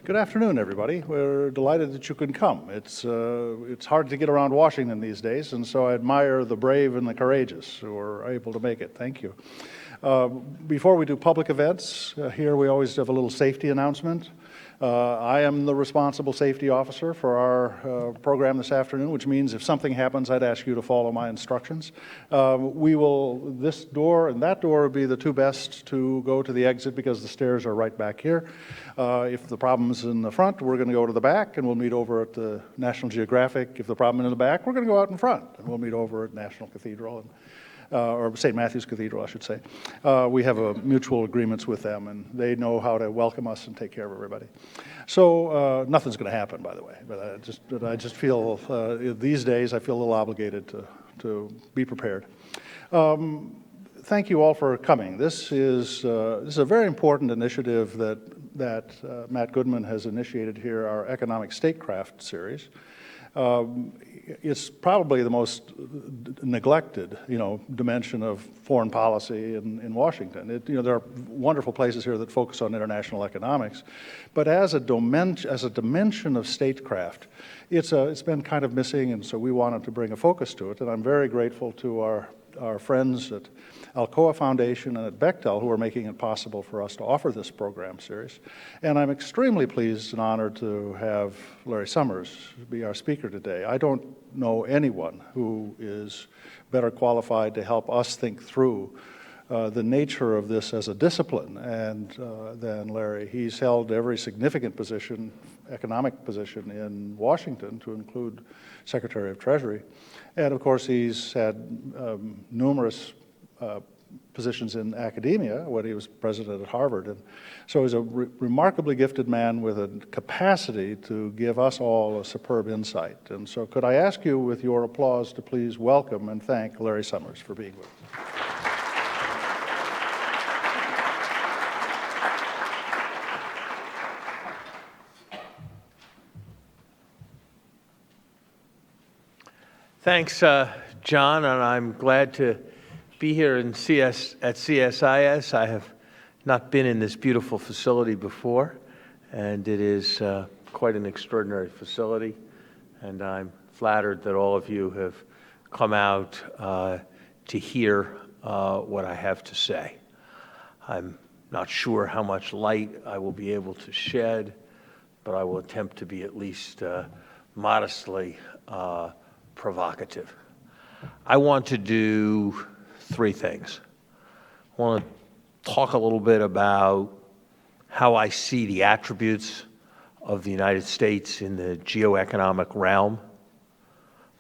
Good afternoon, everybody. We're delighted that you can come. It's hard to get around Washington these days, and so I admire the brave and the courageous who are able to make it. Thank you. Before we do public events, here we always have a little safety announcement. I am the responsible safety officer for our program this afternoon, which means if something happens, I'd ask you to follow my instructions. This door and that door would be the two best to go to the exit because the stairs are right back here. If the problem's in the front, we're going to go to the back and we'll meet over at the National Geographic. If the problem is in the back, we're going to go out in front and we'll meet over at National Cathedral. Or St. Matthew's Cathedral, I should say. We have mutual agreements with them, and they know how to welcome us and take care of everybody. So nothing's going to happen, by the way. But I just feel these days I feel a little obligated to be prepared. Thank you all for coming. This is a very important initiative that Matt Goodman has initiated here, our Economic Statecraft Series. It's probably the most neglected, dimension of foreign policy in Washington. There are wonderful places here that focus on international economics, but as a dimension of statecraft, it's been kind of missing, and so we wanted to bring a focus to it. And I'm very grateful to our friends at Alcoa Foundation and at Bechtel who are making it possible for us to offer this program series. And I'm extremely pleased and honored to have Larry Summers be our speaker today. I don't know anyone who is better qualified to help us think through the nature of this as a discipline than Larry. He's held every significant position, economic position in Washington, to include Secretary of Treasury. And of course, he's had numerous positions in academia when he was president at Harvard. And so he's a remarkably gifted man with a capacity to give us all a superb insight. And so could I ask you, with your applause, to please welcome and thank Larry Summers for being with us. Thanks, John, and I'm glad to be here at CSIS. I have not been in this beautiful facility before, and it is quite an extraordinary facility, and I'm flattered that all of you have come out to hear what I have to say. I'm not sure how much light I will be able to shed, but I will attempt to be at least modestly provocative. I want to do three things. I want to talk a little bit about how I see the attributes of the United States in the geoeconomic realm.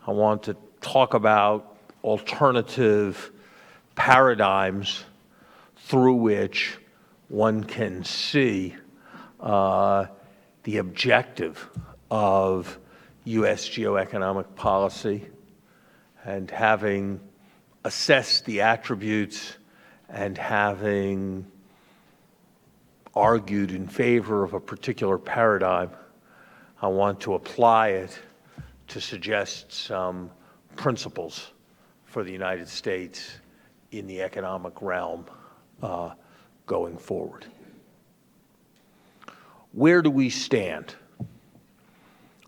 I want to talk about alternative paradigms through which one can see the objective of U.S. geoeconomic policy, and having assessed the attributes and having argued in favor of a particular paradigm, I want to apply it to suggest some principles for the United States in the economic realm going forward. Where do we stand?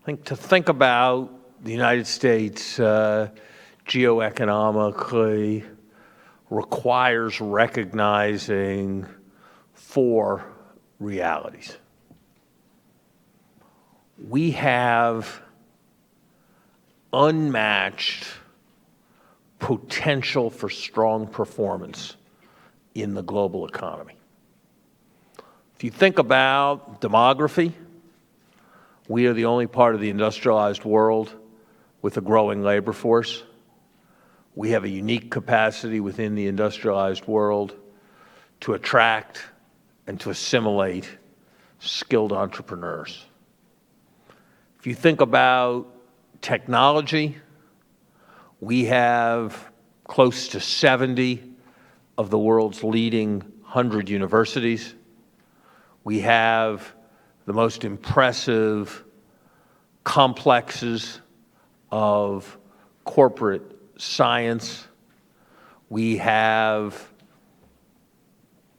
I think to think about the United States geoeconomically requires recognizing four realities. We have unmatched potential for strong performance in the global economy. If you think about demography, we are the only part of the industrialized world with a growing labor force. We have a unique capacity within the industrialized world to attract and to assimilate skilled entrepreneurs. If you think about technology, we have close to 70 of the world's leading 100 universities. We have the most impressive complexes of corporate science. We have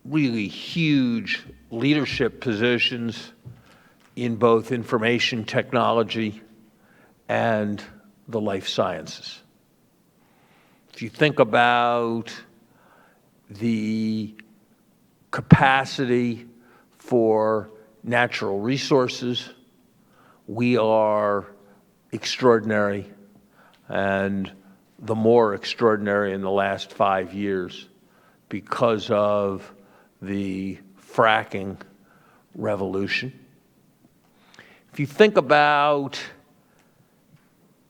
really huge leadership positions in both information technology and the life sciences. If you think about the capacity for natural resources, we are extraordinary, and the more extraordinary in the last 5 years because of the fracking revolution. If you think about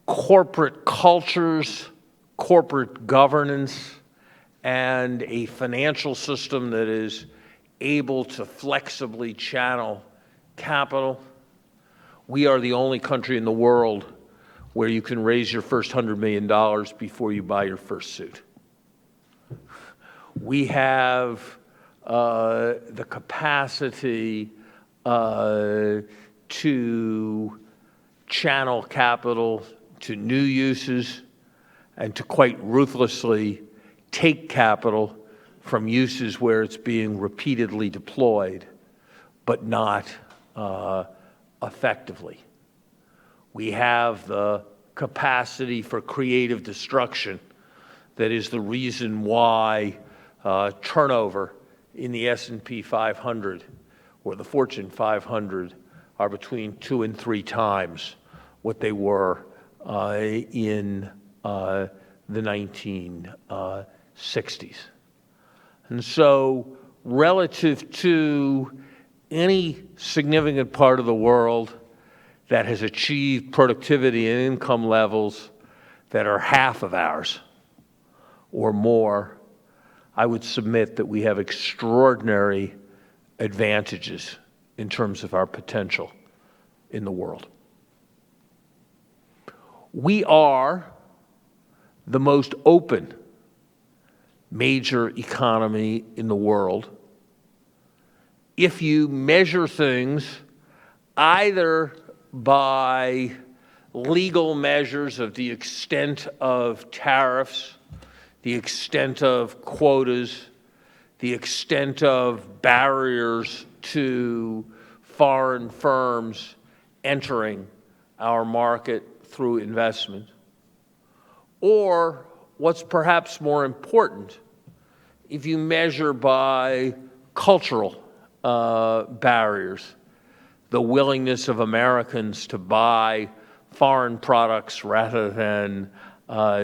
corporate cultures, corporate governance, and a financial system that is able to flexibly channel capital, we are the only country in the world where you can raise your first $100 million before you buy your first suit. We have the capacity to channel capital to new uses and to quite ruthlessly take capital from uses where it's being repeatedly deployed, but not effectively. We have the capacity for creative destruction that is the reason why turnover in the S&P 500 or the Fortune 500 are between 2 and 3 times what they were in the 1960s. And so relative to any significant part of the world that has achieved productivity and income levels that are half of ours or more, I would submit that we have extraordinary advantages in terms of our potential in the world. We are the most open major economy in the world. If you measure things either by legal measures of the extent of tariffs, the extent of quotas, the extent of barriers to foreign firms entering our market through investment, or what's perhaps more important, if you measure by cultural barriers, the willingness of Americans to buy foreign products rather than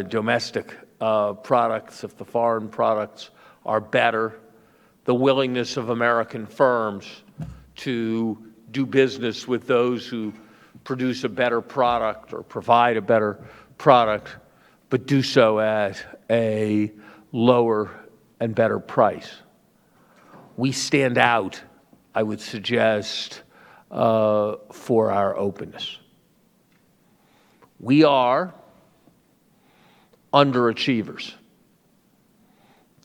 domestic products if the foreign products are better, the willingness of American firms to do business with those who produce a better product or provide a better product, but do so at a lower and better price. We stand out, I would suggest, for our openness. We are underachievers.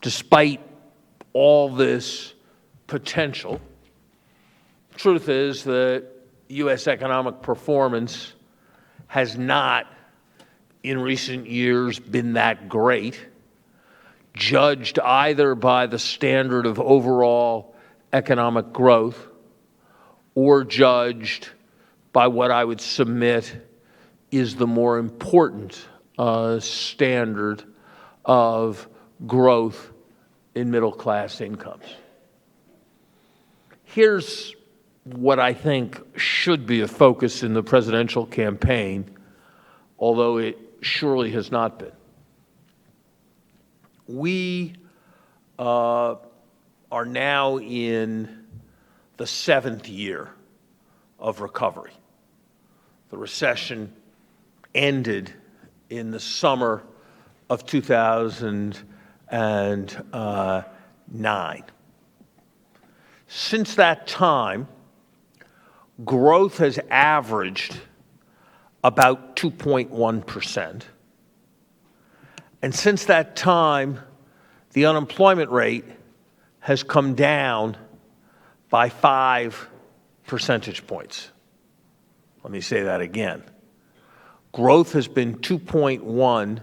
Despite all this potential, the truth is that U.S. economic performance has not, in recent years, been that great, judged either by the standard of overall economic growth or judged by what I would submit is the more important standard of growth in middle-class incomes. Here's what I think should be a focus in the presidential campaign, although it surely has not been. We are now in the 7th year of recovery. The recession ended in the summer of 2009. Since that time, growth has averaged about 2.1%. And since that time, the unemployment rate has come down by 5 percentage points. Let me say that again. Growth has been 2.1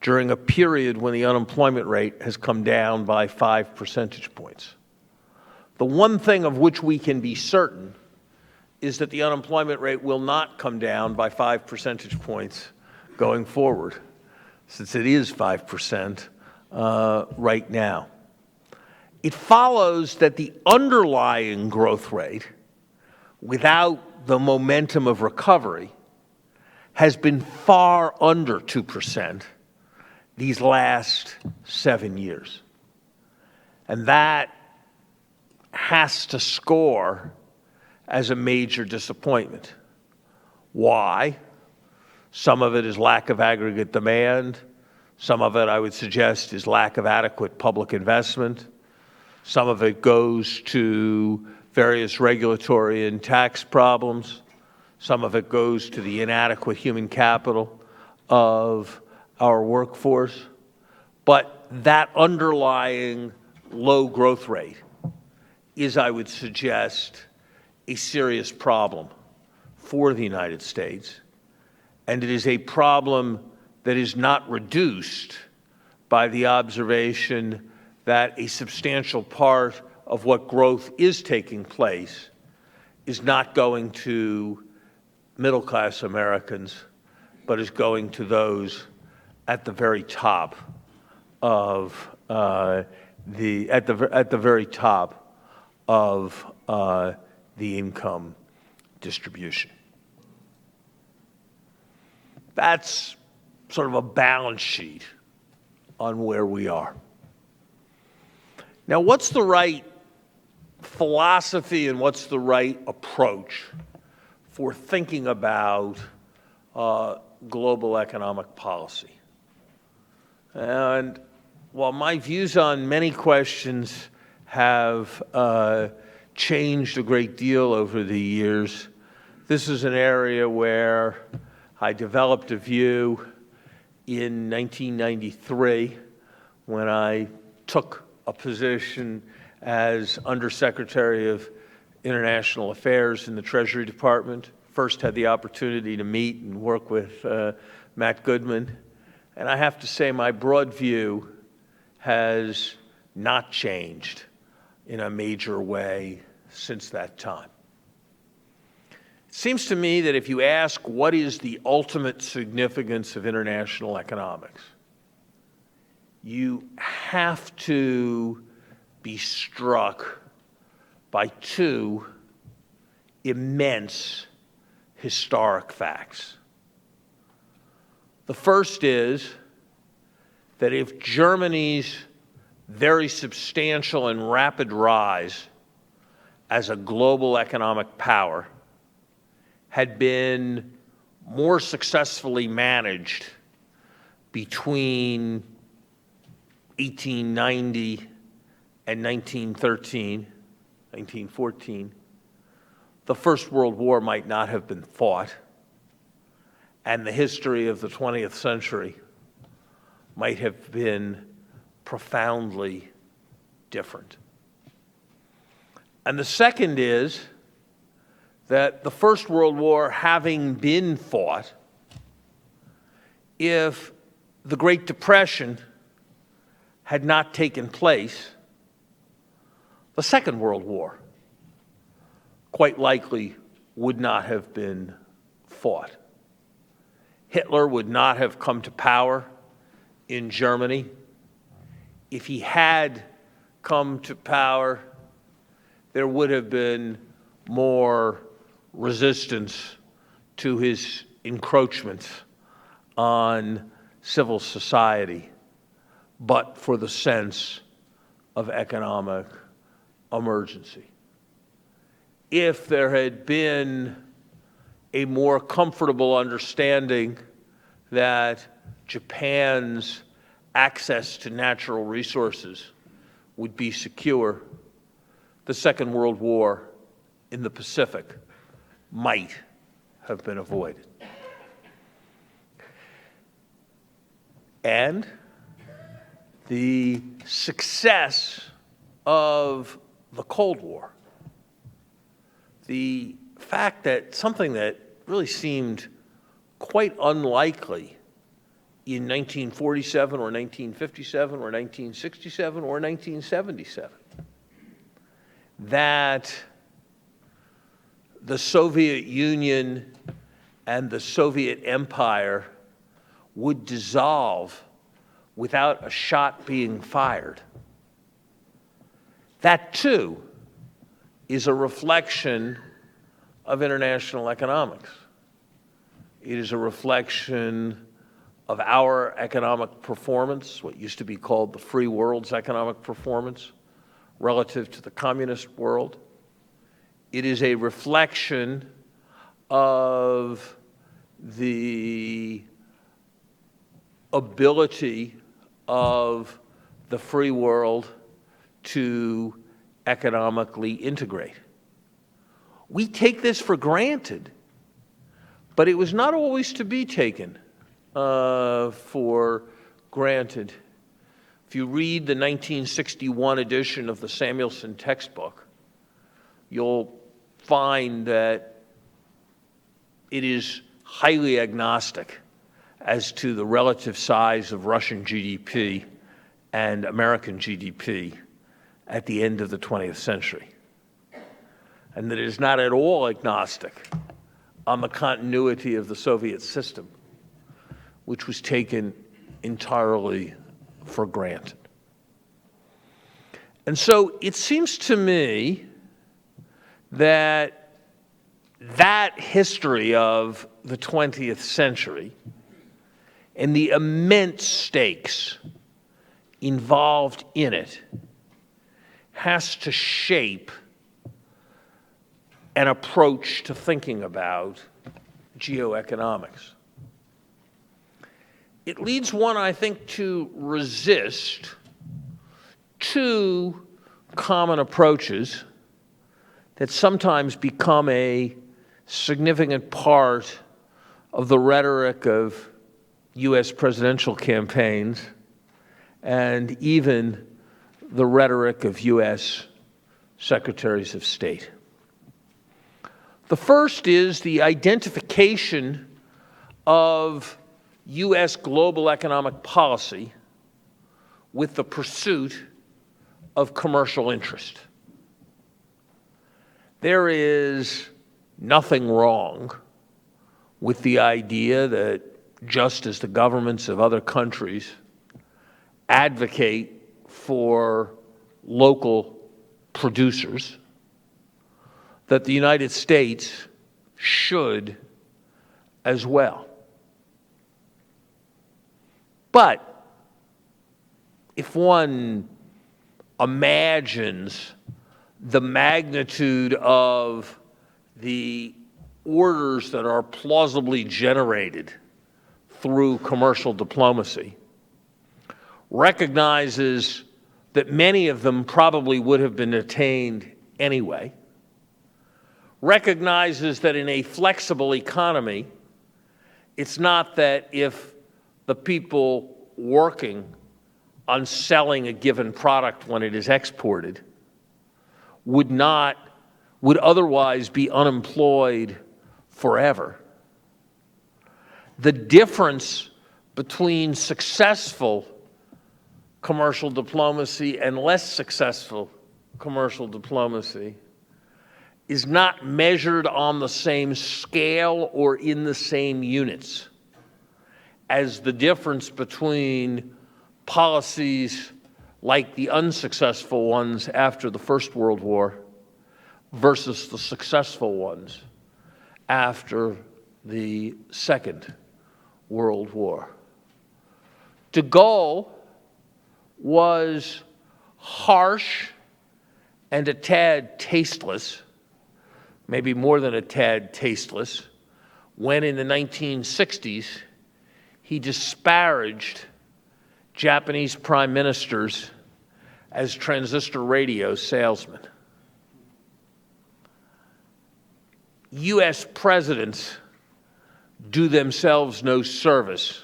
during a period when the unemployment rate has come down by 5 percentage points. The one thing of which we can be certain is that the unemployment rate will not come down by 5 percentage points going forward, since it is 5% right now. It follows that the underlying growth rate, without the momentum of recovery, has been far under 2% these last 7 years. And that has to score as a major disappointment. Why? Some of it is lack of aggregate demand. Some of it, I would suggest, is lack of adequate public investment. Some of it goes to various regulatory and tax problems. Some of it goes to the inadequate human capital of our workforce. But that underlying low growth rate is, I would suggest, a serious problem for the United States. And it is a problem that is not reduced by the observation that a substantial part of what growth is taking place is not going to middle-class Americans, but is going to those at the very top of the income distribution. That's sort of a balance sheet on where we are. Now, what's the right philosophy and what's the right approach for thinking about global economic policy? And while my views on many questions have changed a great deal over the years, this is an area where I developed a view in 1993 when I took a position as Undersecretary of International Affairs in the Treasury Department. First had the opportunity to meet and work with Matt Goodman. And I have to say my broad view has not changed in a major way since that time. It seems to me that if you ask what is the ultimate significance of international economics, you have to be struck by two immense historic facts. The first is that if Germany's very substantial and rapid rise as a global economic power had been more successfully managed between 1890 and 1914, the First World War might not have been fought, and the history of the 20th century might have been profoundly different. And the second is that the First World War having been fought, if the Great Depression had not taken place, the Second World War quite likely would not have been fought. Hitler would not have come to power in Germany. If he had come to power, there would have been more resistance to his encroachments on civil society, but for the sense of economic emergency. If there had been a more comfortable understanding that Japan's access to natural resources would be secure, the Second World War in the Pacific might have been avoided. And the success of the Cold War, the fact that something that really seemed quite unlikely in 1947 or 1957 or 1967 or 1977, that the Soviet Union and the Soviet Empire would dissolve without a shot being fired. That, too, is a reflection of international economics. It is a reflection of our economic performance, what used to be called the free world's economic performance, relative to the communist world. It is a reflection of the ability of the free world to economically integrate. We take this for granted, but it was not always to be taken for granted. If you read the 1961 edition of the Samuelson textbook, you'll find that it is highly agnostic as to the relative size of Russian GDP and American GDP at the end of the 20th century, and that it is not at all agnostic on the continuity of the Soviet system, which was taken entirely for granted. And so it seems to me that that history of the 20th century and the immense stakes involved in it has to shape an approach to thinking about geoeconomics. It leads one, I think, to resist two common approaches that sometimes become a significant part of the rhetoric of U.S. presidential campaigns and even the rhetoric of U.S. secretaries of state. The first is the identification of U.S. global economic policy with the pursuit of commercial interest. There is nothing wrong with the idea that just as the governments of other countries advocate for local producers, that the United States should as well. But if one imagines the magnitude of the orders that are plausibly generated through commercial diplomacy, recognizes that many of them probably would have been attained anyway, recognizes that in a flexible economy, it's not that if the people working on selling a given product when it is exported would otherwise be unemployed forever. The difference between successful commercial diplomacy and less successful commercial diplomacy is not measured on the same scale or in the same units as the difference between policies like the unsuccessful ones after the First World War versus the successful ones after the Second World War. De Gaulle was harsh and a tad tasteless, maybe more than a tad tasteless, when in the 1960s he disparaged Japanese prime ministers as transistor radio salesmen. U.S. presidents do themselves no service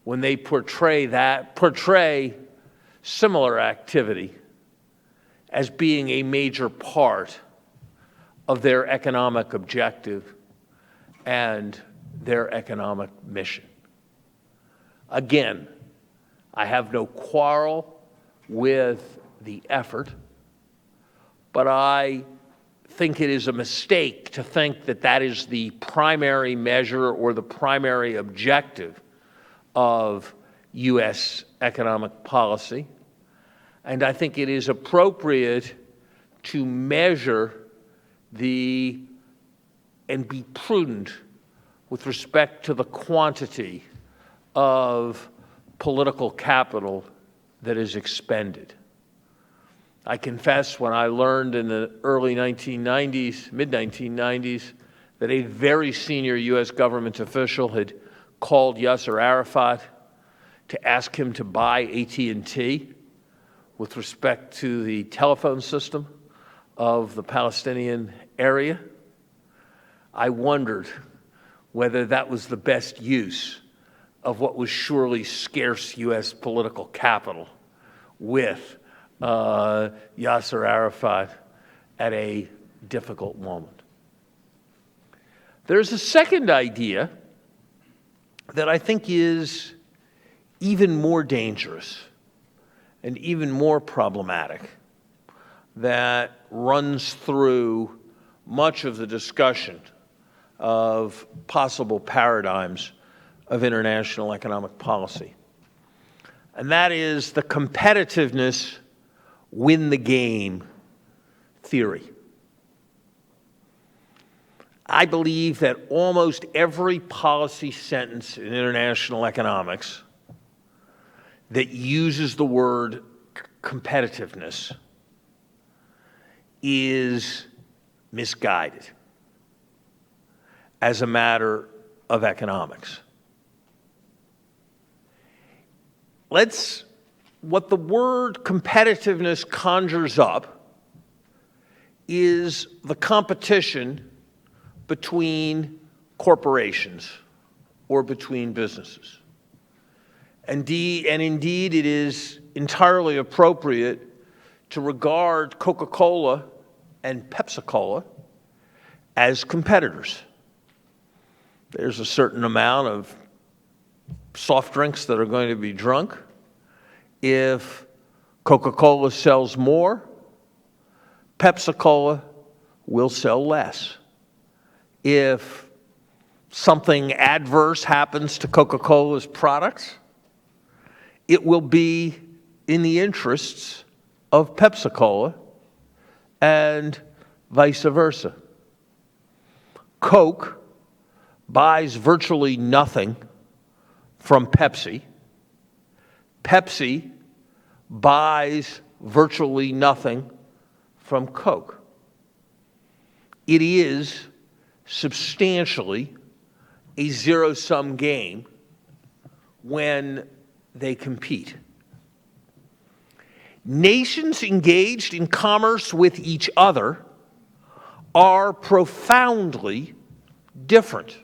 when they portray similar activity as being a major part of their economic objective and their economic mission. Again, I have no quarrel with the effort, but I think it is a mistake to think that that is the primary measure or the primary objective of U.S. economic policy. And I think it is appropriate to measure and be prudent with respect to the quantity of political capital that is expended. I confess, when I learned in the early 1990s, mid-1990s, that a very senior U.S. government official had called Yasser Arafat to ask him to buy AT&T with respect to the telephone system of the Palestinian area, I wondered whether that was the best use of what was surely scarce U.S. political capital with Yasser Arafat at a difficult moment. There's a second idea that I think is even more dangerous and even more problematic, that runs through much of the discussion of possible paradigms of international economic policy. And that is the competitiveness win the game theory. I believe that almost every policy sentence in international economics that uses the word competitiveness is misguided as a matter of economics. What the word competitiveness conjures up is the competition between corporations or between businesses. Indeed, it is entirely appropriate to regard Coca-Cola and Pepsi-Cola as competitors. There's a certain amount of soft drinks that are going to be drunk. If Coca-Cola sells more, Pepsi-Cola will sell less. If something adverse happens to Coca-Cola's products, it will be in the interests of Pepsi-Cola and vice versa. Coke buys virtually nothing from Pepsi. Pepsi buys virtually nothing from Coke. It is substantially a zero-sum game when they compete. Nations engaged in commerce with each other are profoundly different.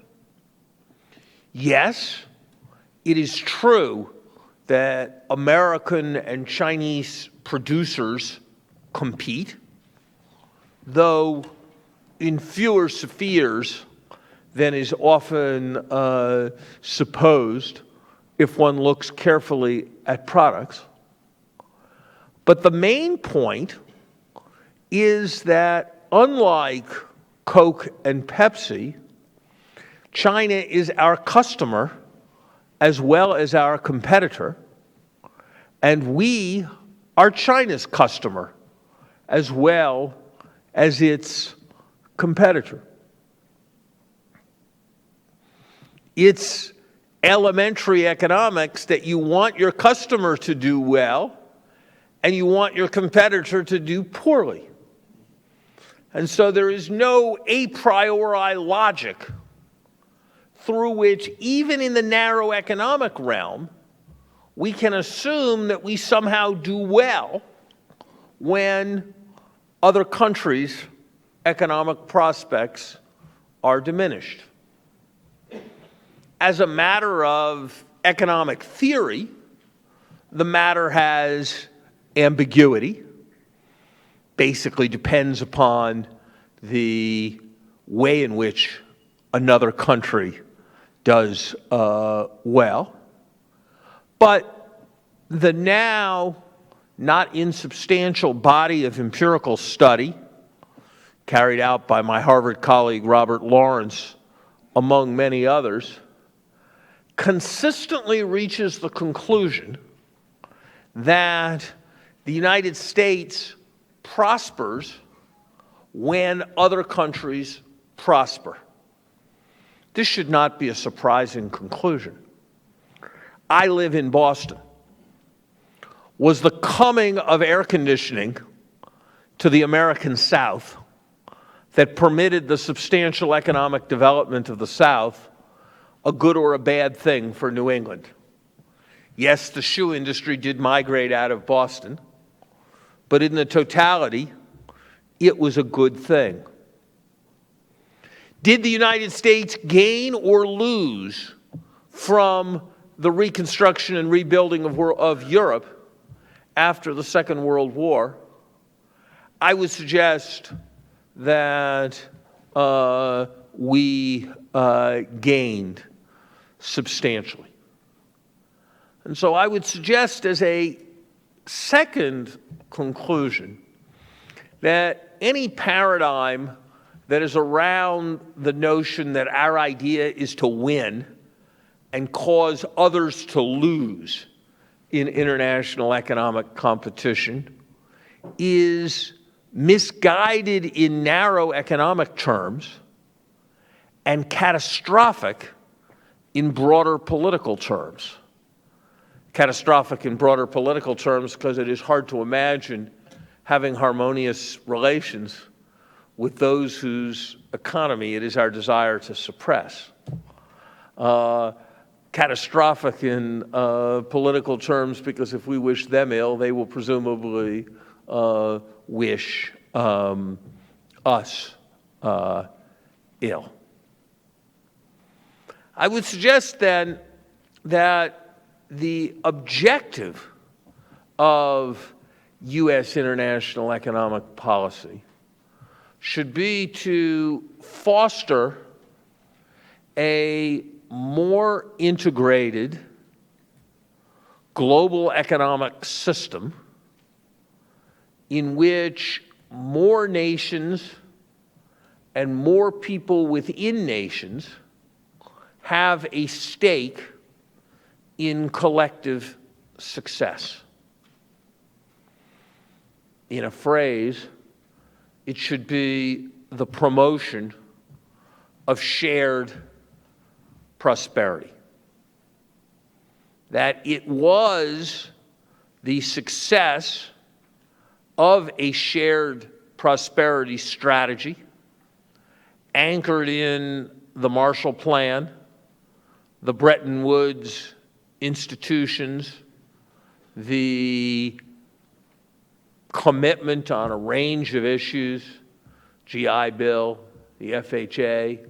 Yes, it is true that American and Chinese producers compete, though in fewer spheres than is often supposed if one looks carefully at products. But the main point is that unlike Coke and Pepsi, China is our customer as well as our competitor, and we are China's customer as well as its competitor. It's elementary economics that you want your customer to do well and you want your competitor to do poorly. And so there is no a priori logic through which, even in the narrow economic realm, we can assume that we somehow do well when other countries' economic prospects are diminished. As a matter of economic theory, the matter has ambiguity, basically depends upon the way in which another country does well. But the now not insubstantial body of empirical study carried out by my Harvard colleague Robert Lawrence, among many others, consistently reaches the conclusion that the United States prospers when other countries prosper. This should not be a surprising conclusion. I live in Boston. Was the coming of air conditioning to the American South that permitted the substantial economic development of the South a good or a bad thing for New England? Yes, the shoe industry did migrate out of Boston, but in the totality, it was a good thing. Did the United States gain or lose from the reconstruction and rebuilding of Europe after the Second World War? I would suggest that we gained substantially. And so I would suggest as a second conclusion that any paradigm that is around the notion that our idea is to win and cause others to lose in international economic competition is misguided in narrow economic terms and catastrophic in broader political terms. Catastrophic in broader political terms because it is hard to imagine having harmonious relations with those whose economy it is our desire to suppress. Catastrophic in political terms because if we wish them ill, they will presumably wish us ill. I would suggest then that the objective of U.S. international economic policy should be to foster a more integrated global economic system in which more nations and more people within nations have a stake in collective success. In a phrase, it should be the promotion of shared prosperity. That it was the success of a shared prosperity strategy anchored in the Marshall Plan, the Bretton Woods institutions, the commitment on a range of issues, GI Bill, the FHA,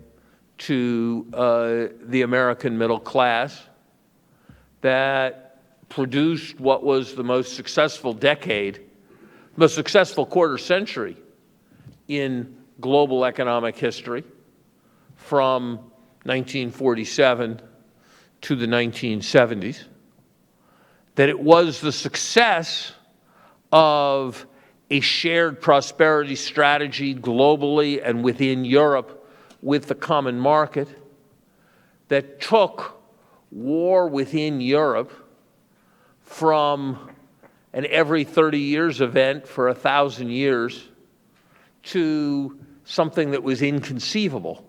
to the American middle class, that produced what was the most successful decade, most successful quarter century in global economic history from 1947 to the 1970s, that it was the success of a shared prosperity strategy globally and within Europe with the common market that took war within Europe from an every 30 years event for 1,000 years to something that was inconceivable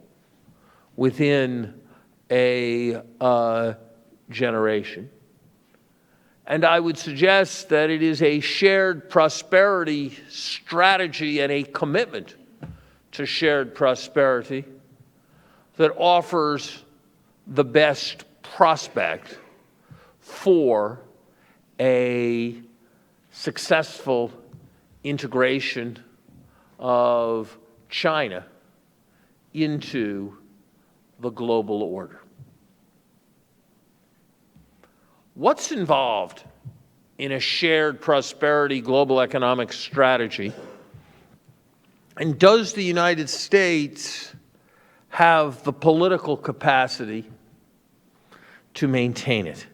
within a generation. And I would suggest that it is a shared prosperity strategy and a commitment to shared prosperity that offers the best prospect for a successful integration of China into the global order. What's involved in a shared prosperity global economic strategy? And does the United States have the political capacity to maintain it?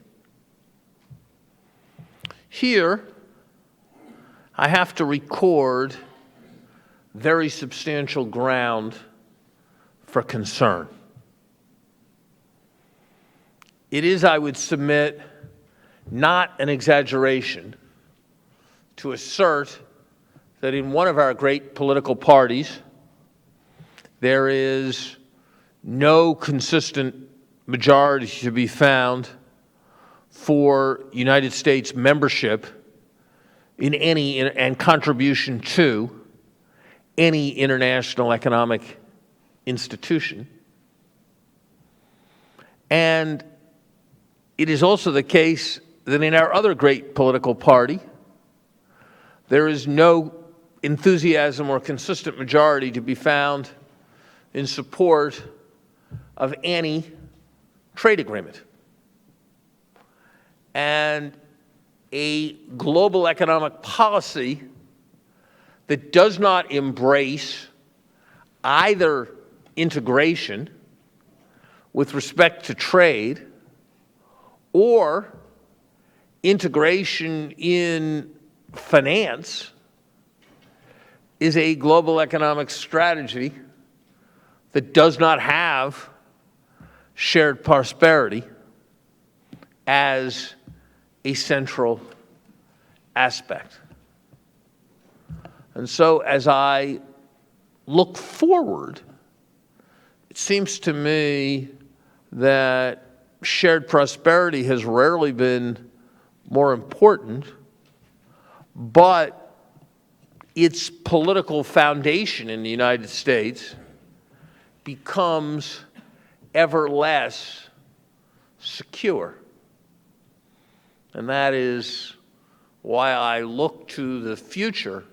Here, I have to record very substantial ground for concern. It is, I would submit, not an exaggeration to assert that in one of our great political parties, there is no consistent majority to be found for United States membership in any and contribution to any international economic institution. And it is also the case that in our other great political party, there is no enthusiasm or consistent majority to be found in support of any trade agreement. And a global economic policy that does not embrace either integration with respect to trade or integration in finance is a global economic strategy that does not have shared prosperity as a central aspect. And so as I look forward, it seems to me that shared prosperity has rarely been more important, but its political foundation in the United States becomes ever less secure. And that is why I look to the future,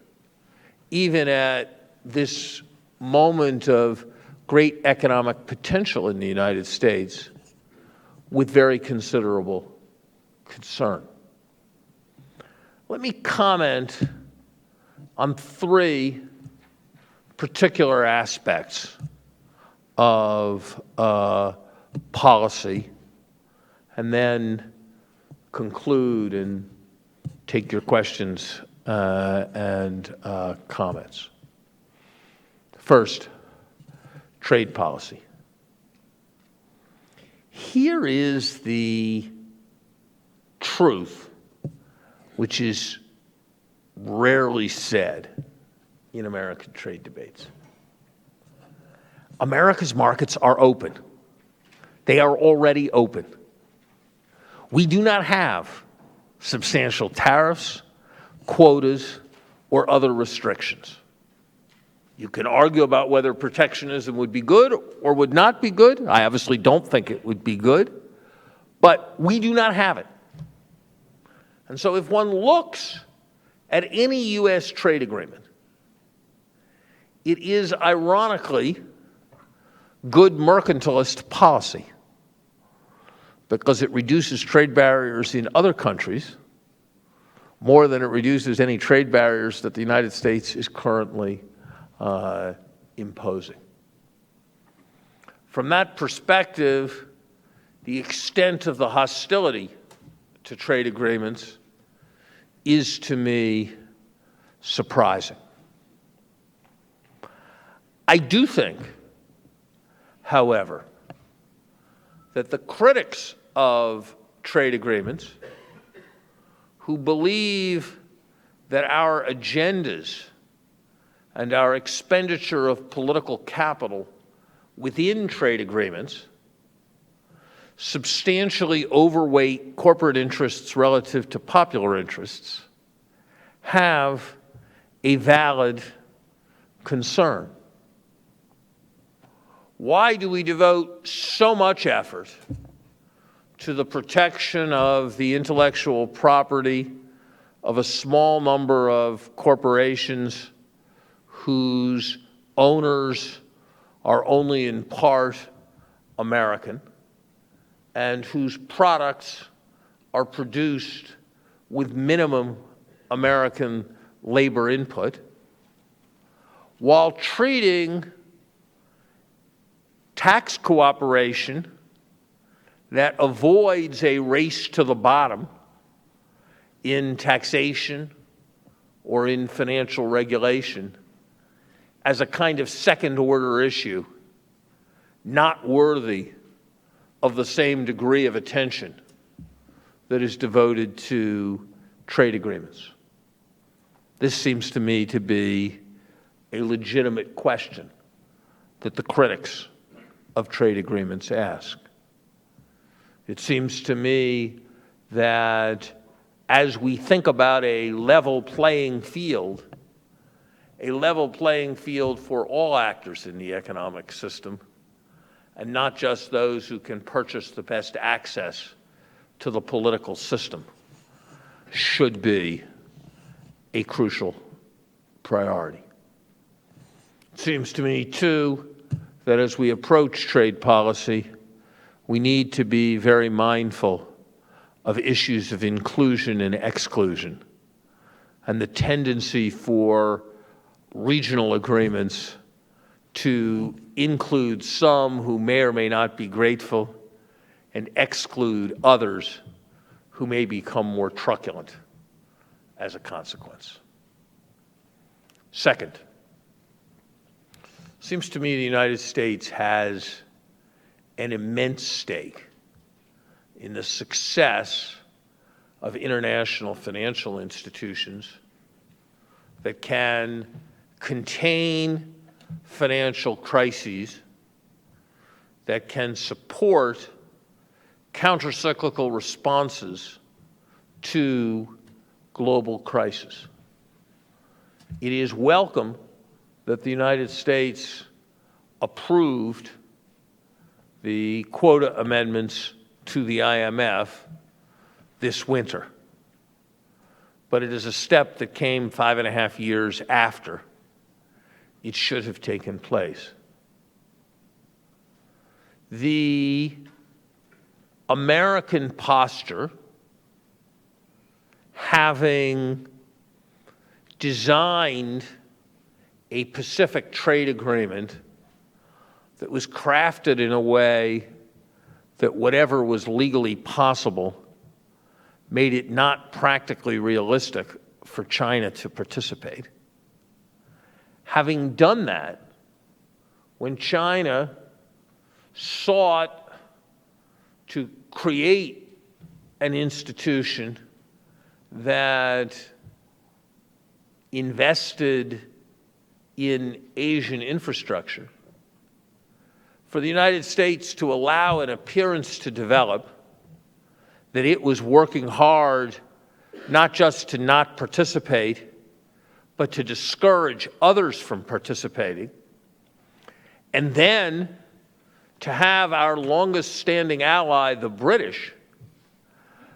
even at this moment of great economic potential in the United States, with very considerable concern. Let me comment on three particular aspects of policy, and then conclude and take your questions and comments. First, trade policy. Here is the truth, which is rarely said in American trade debates. America's markets are open. They are already open. We do not have substantial tariffs, quotas, or other restrictions. You can argue about whether protectionism would be good or would not be good. I obviously don't think it would be good, but we do not have it. And so if one looks at any U.S. trade agreement, it is ironically good mercantilist policy because it reduces trade barriers in other countries more than it reduces any trade barriers that the United States is currently imposing. From that perspective, the extent of the hostility to trade agreements is, to me, surprising. I do think, however, that the critics of trade agreements who believe that our agendas and our expenditure of political capital within trade agreements substantially overweight corporate interests relative to popular interests have a valid concern. Why do we devote so much effort to the protection of the intellectual property of a small number of corporations whose owners are only in part American and whose products are produced with minimum American labor input, while treating tax cooperation that avoids a race to the bottom in taxation or in financial regulation as a kind of second-order issue, not worthy of the same degree of attention that is devoted to trade agreements. This seems to me to be a legitimate question that the critics of trade agreements ask. It seems to me that as we think about a level playing field for all actors in the economic system, and not just those who can purchase the best access to the political system, should be a crucial priority. It seems to me, too, that as we approach trade policy, we need to be very mindful of issues of inclusion and exclusion, and the tendency for regional agreements to include some who may or may not be grateful and exclude others who may become more truculent as a consequence. Second, it seems to me the United States has an immense stake in the success of international financial institutions that can contain financial crises, that can support countercyclical responses to global crisis. It is welcome that the United States approved the quota amendments to the IMF this winter. But it is a step that came 5.5 years after it should have taken place. The American posture, having designed a Pacific trade agreement that was crafted in a way that whatever was legally possible made it not practically realistic for China to participate. Having done that, when China sought to create an institution that invested in Asian infrastructure, for the United States to allow an appearance to develop that it was working hard not just to not participate, but to discourage others from participating, and then to have our longest standing ally, the British,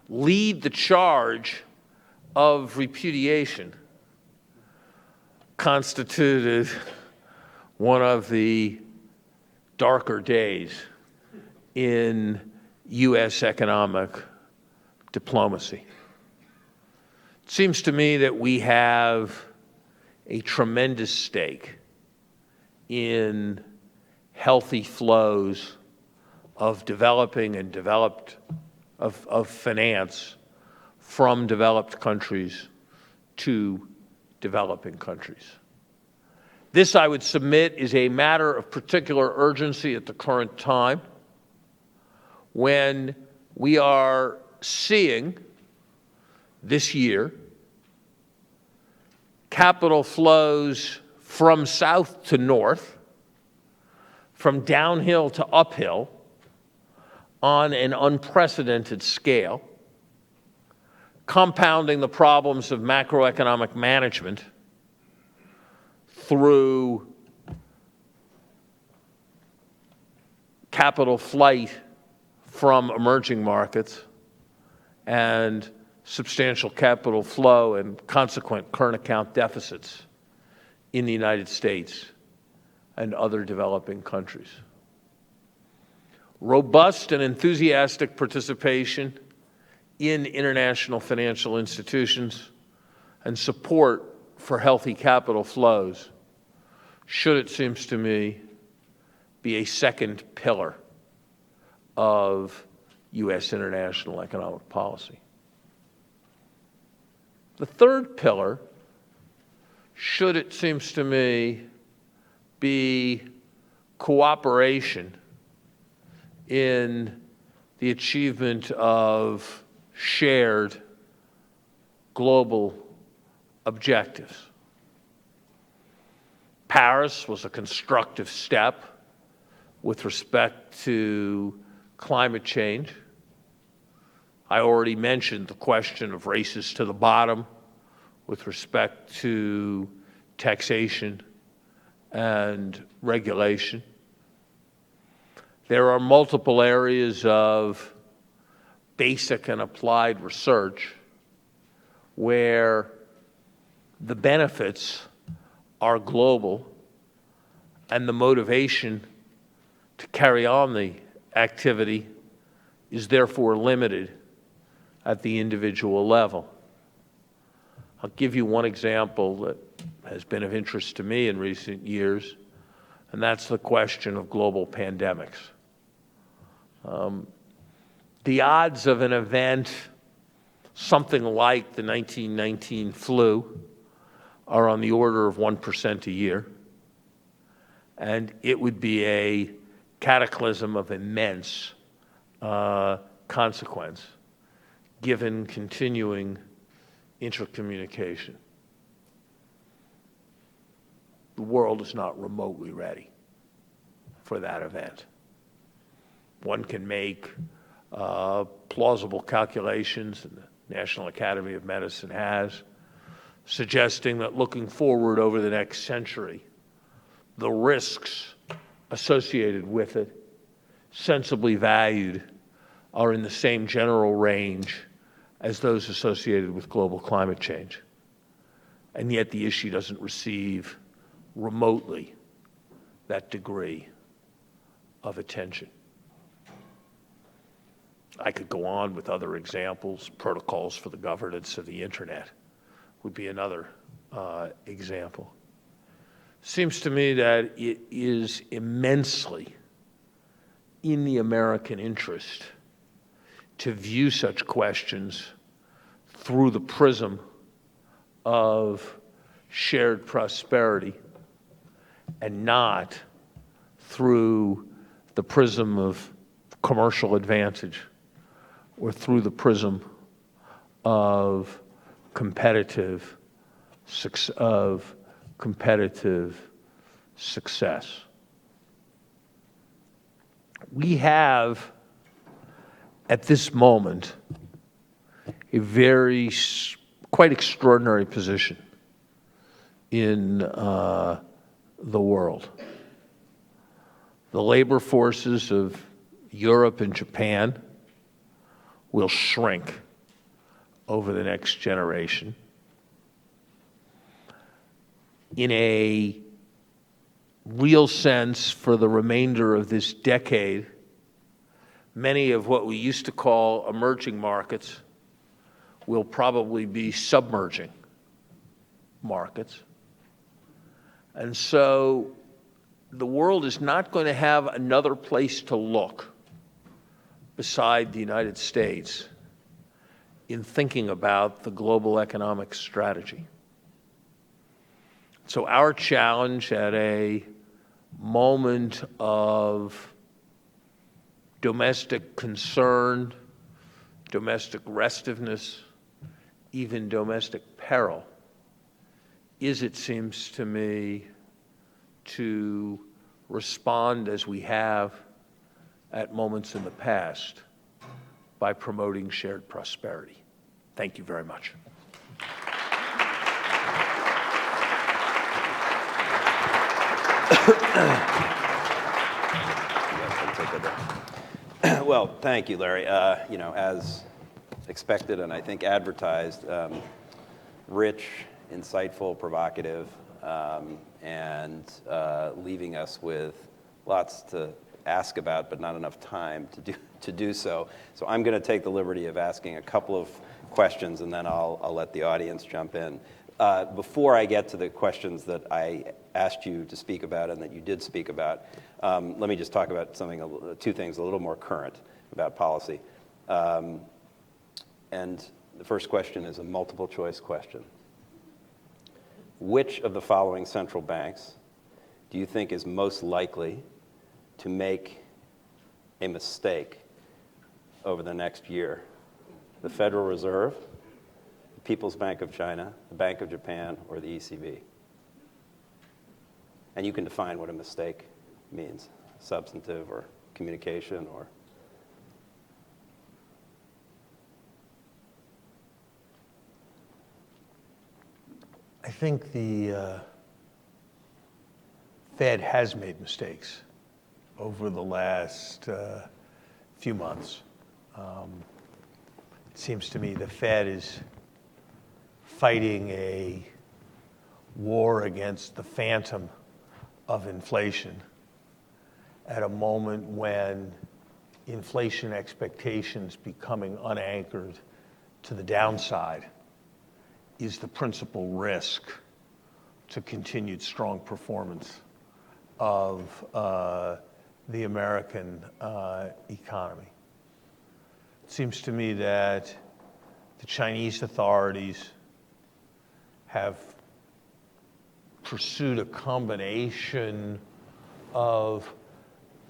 lead the charge of repudiation, constituted one of the darker days in U.S. economic diplomacy. It seems to me that we have a tremendous stake in healthy flows of developing and of finance from developed countries to developing countries. This, I would submit, is a matter of particular urgency at the current time, when we are seeing this year capital flows from south to north, from downhill to uphill, on an unprecedented scale, compounding the problems of macroeconomic management through capital flight from emerging markets and substantial capital flow and consequent current account deficits in the United States and other developing countries. Robust and enthusiastic participation in international financial institutions and support for healthy capital flows should, it seems to me, be a second pillar of U.S. international economic policy. The third pillar should, it seems to me, be cooperation in the achievement of shared global objectives. Paris was a constructive step with respect to climate change. I already mentioned the question of races to the bottom with respect to taxation and regulation. There are multiple areas of basic and applied research where the benefits are global and the motivation to carry on the activity is therefore limited at the individual level. I'll give you one example that has been of interest to me in recent years, and that's the question of global pandemics. The odds of an event, something like the 1919 flu, are on the order of 1% a year, and it would be a cataclysm of immense consequence given continuing intercommunication. The world is not remotely ready for that event. One can make plausible calculations, and the National Academy of Medicine has, suggesting that looking forward over the next century, the risks associated with it, sensibly valued, are in the same general range as those associated with global climate change. And yet the issue doesn't receive remotely that degree of attention. I could go on with other examples. Protocols for the governance of the internet would be another example. Seems to me that it is immensely in the American interest to view such questions through the prism of shared prosperity and not through the prism of commercial advantage or through the prism of competitive success. We have, at this moment, a quite extraordinary position in the world. The labor forces of Europe and Japan will shrink over the next generation. In a real sense, for the remainder of this decade, many of what we used to call emerging markets will probably be submerging markets. And so the world is not going to have another place to look beside the United States in thinking about the global economic strategy. So our challenge at a moment of domestic concern, domestic restiveness, even domestic peril, is, it seems to me, to respond as we have at moments in the past by promoting shared prosperity. Thank you very much. Well, thank you, Larry. As expected and I think advertised, rich, insightful, provocative, and leaving us with lots to ask about, but not enough time to do so. So I'm going to take the liberty of asking a couple of questions, and then I'll let the audience jump in. Before I get to the questions that I asked you to speak about and that you did speak about, let me just talk about two things a little more current about policy. And the first question is a multiple choice question. Which of the following central banks do you think is most likely to make a mistake over the next year? The Federal Reserve, the People's Bank of China, the Bank of Japan, or the ECB? And you can define what a mistake means, substantive or communication or... I think the Fed has made mistakes over the last few months. It seems to me the Fed is fighting a war against the phantom of inflation at a moment when inflation expectations becoming unanchored to the downside is the principal risk to continued strong performance of the American economy. It seems to me that the Chinese authorities have pursued a combination of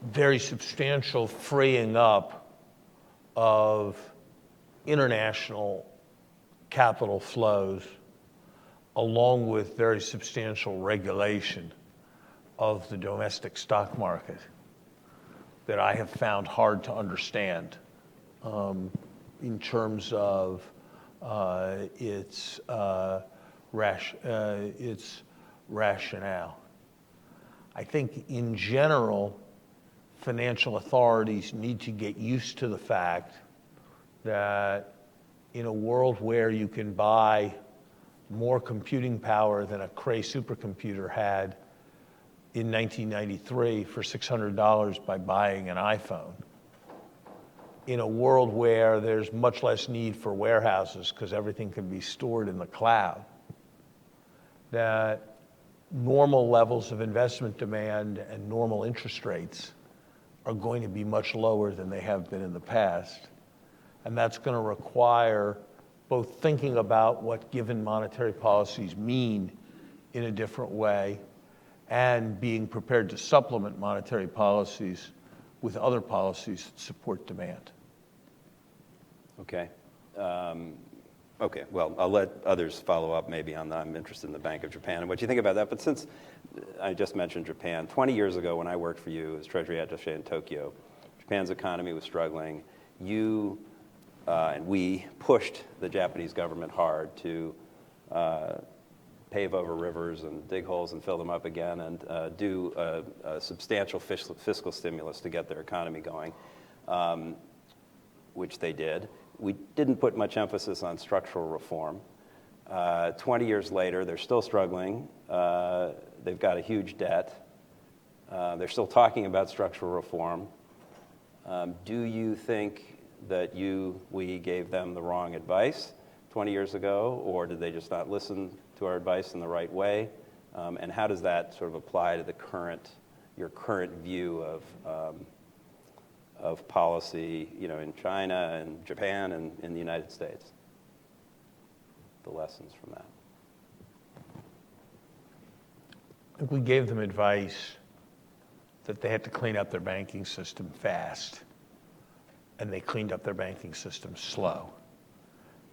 very substantial freeing up of international capital flows, along with very substantial regulation of the domestic stock market that I have found hard to understand in terms of its rationale. I think in general, financial authorities need to get used to the fact that in a world where you can buy more computing power than a Cray supercomputer had in 1993 for $600 by buying an iPhone, in a world where there's much less need for warehouses because everything can be stored in the cloud, that normal levels of investment demand and normal interest rates are going to be much lower than they have been in the past. And that's going to require both thinking about what given monetary policies mean in a different way and being prepared to supplement monetary policies with other policies that support demand. Okay. Okay, well, I'll let others follow up maybe on I'm interested in the Bank of Japan and what you think about that. But since I just mentioned Japan, 20 years ago when I worked for you as Treasury attaché in Tokyo, Japan's economy was struggling. You and we pushed the Japanese government hard to pave over rivers and dig holes and fill them up again and do a substantial fiscal stimulus to get their economy going, which they did. We didn't put much emphasis on structural reform. 20 years later, they're still struggling. They've got a huge debt. They're still talking about structural reform. Do you think that we gave them the wrong advice 20 years ago, or did they just not listen to our advice in the right way? And how does that sort of apply to your current view of policy, in China and Japan and in the United States? The lessons from that. I think we gave them advice that they had to clean up their banking system fast, and they cleaned up their banking system slow.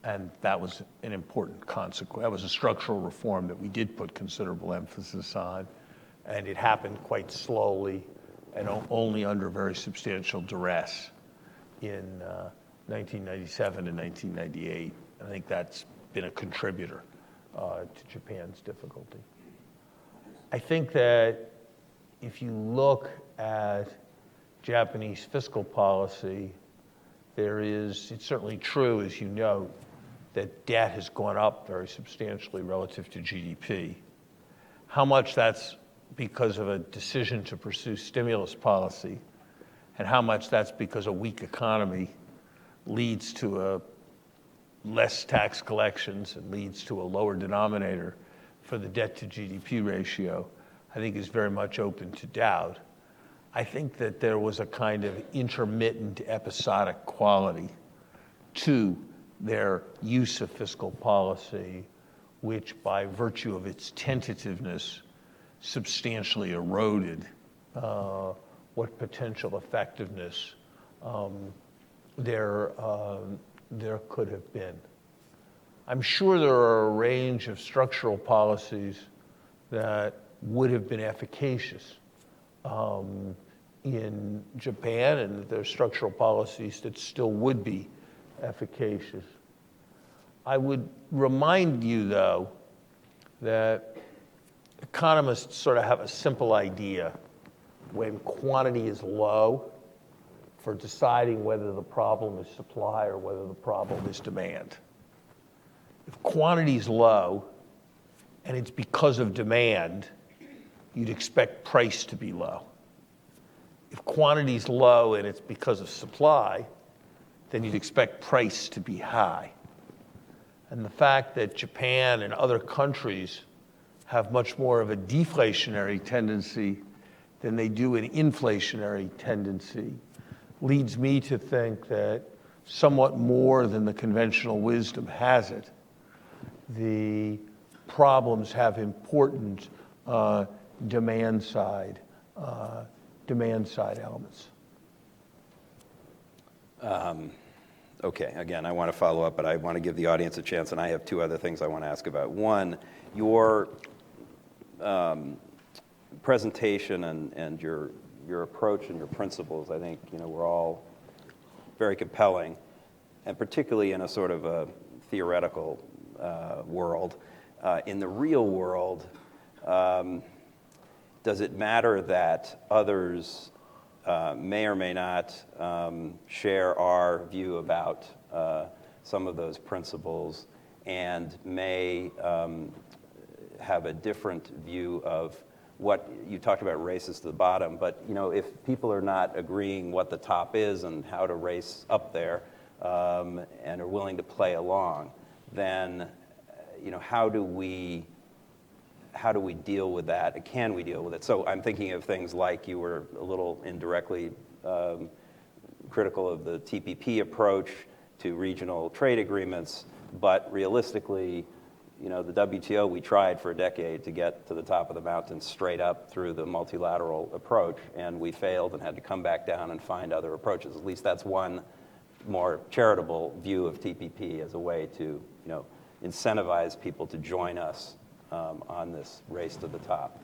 And that was an important consequence. That was a structural reform that we did put considerable emphasis on, and it happened quite slowly and only under very substantial duress in 1997 and 1998. I think that's been a contributor to Japan's difficulty. I think that if you look at Japanese fiscal policy, it's certainly true, as you know, that debt has gone up very substantially relative to GDP. How much that's because of a decision to pursue stimulus policy, and how much that's because a weak economy leads to less tax collections and leads to a lower denominator for the debt to GDP ratio, I think is very much open to doubt. I think that there was a kind of intermittent episodic quality to their use of fiscal policy, which by virtue of its tentativeness substantially eroded what potential effectiveness there could have been. I'm sure there are a range of structural policies that would have been efficacious in Japan, and there are structural policies that still would be efficacious. I would remind you, though, that economists sort of have a simple idea when quantity is low for deciding whether the problem is supply or whether the problem is demand. If quantity is low and it's because of demand, you'd expect price to be low. If quantity is low and it's because of supply, then you'd expect price to be high. And the fact that Japan and other countries have much more of a deflationary tendency than they do an inflationary tendency leads me to think that somewhat more than the conventional wisdom has it, the problems have important demand side elements. Okay, again, I want to follow up, but I want to give the audience a chance, and I have two other things I want to ask about. One, your presentation and your approach and your principles, I think, were all very compelling, and particularly in a sort of a theoretical world. In the real world, does it matter that others may or may not share our view about some of those principles and may have a different view of what you talked about, races to the bottom, but if people are not agreeing what the top is and how to race up there and are willing to play along, then how do we deal with that? Can we deal with it? So I'm thinking of things like you were a little indirectly critical of the TPP approach to regional trade agreements, but realistically, the WTO, we tried for a decade to get to the top of the mountain straight up through the multilateral approach, and we failed and had to come back down and find other approaches. At least that's one more charitable view of TPP as a way to, incentivize people to join us on this race to the top.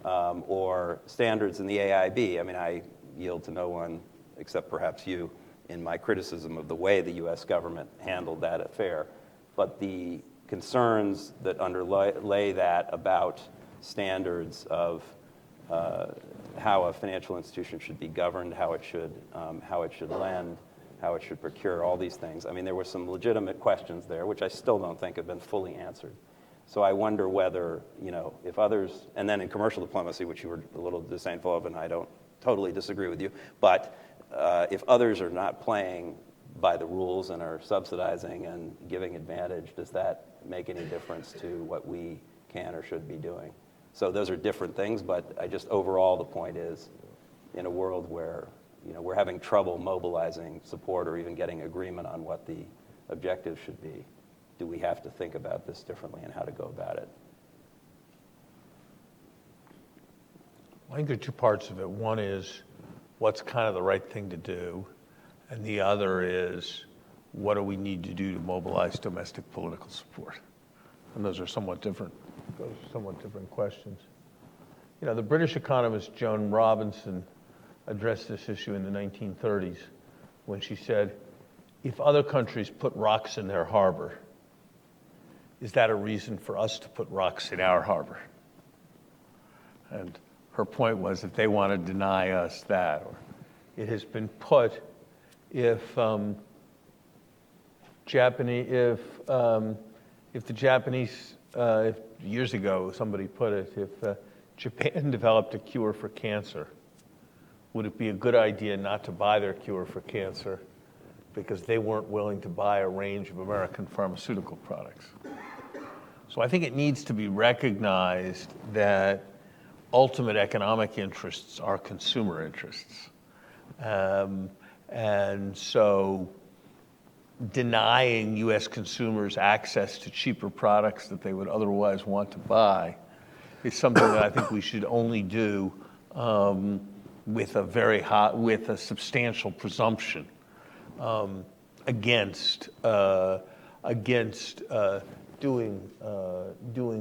Or standards in the AIB. I mean, I yield to no one except perhaps you in my criticism of the way the U.S. government handled that affair. But the concerns that underlay that about standards of how a financial institution should be governed, how it should lend, how it should procure, all these things. I mean, there were some legitimate questions there, which I still don't think have been fully answered. So I wonder whether, if others, and then in commercial diplomacy, which you were a little disdainful of, and I don't totally disagree with you, but if others are not playing by the rules and are subsidizing and giving advantage, does that make any difference to what we can or should be doing? So those are different things, but overall the point is, in a world where we're having trouble mobilizing support or even getting agreement on what the objectives should be, do we have to think about this differently and how to go about it? I think there are two parts of it. One is what's kind of the right thing to do, and the other is what do we need to do to mobilize domestic political support? And those are somewhat different questions. The British economist Joan Robinson addressed this issue in the 1930s when she said, if other countries put rocks in their harbor, is that a reason for us to put rocks in our harbor? And her point was, if they want to deny us that, or it has been put, if the Japanese, years ago somebody put it, if Japan developed a cure for cancer, would it be a good idea not to buy their cure for cancer because they weren't willing to buy a range of American pharmaceutical products? So I think it needs to be recognized that ultimate economic interests are consumer interests. And so denying U.S. consumers access to cheaper products that they would otherwise want to buy is something that I think we should only do with a substantial presumption against doing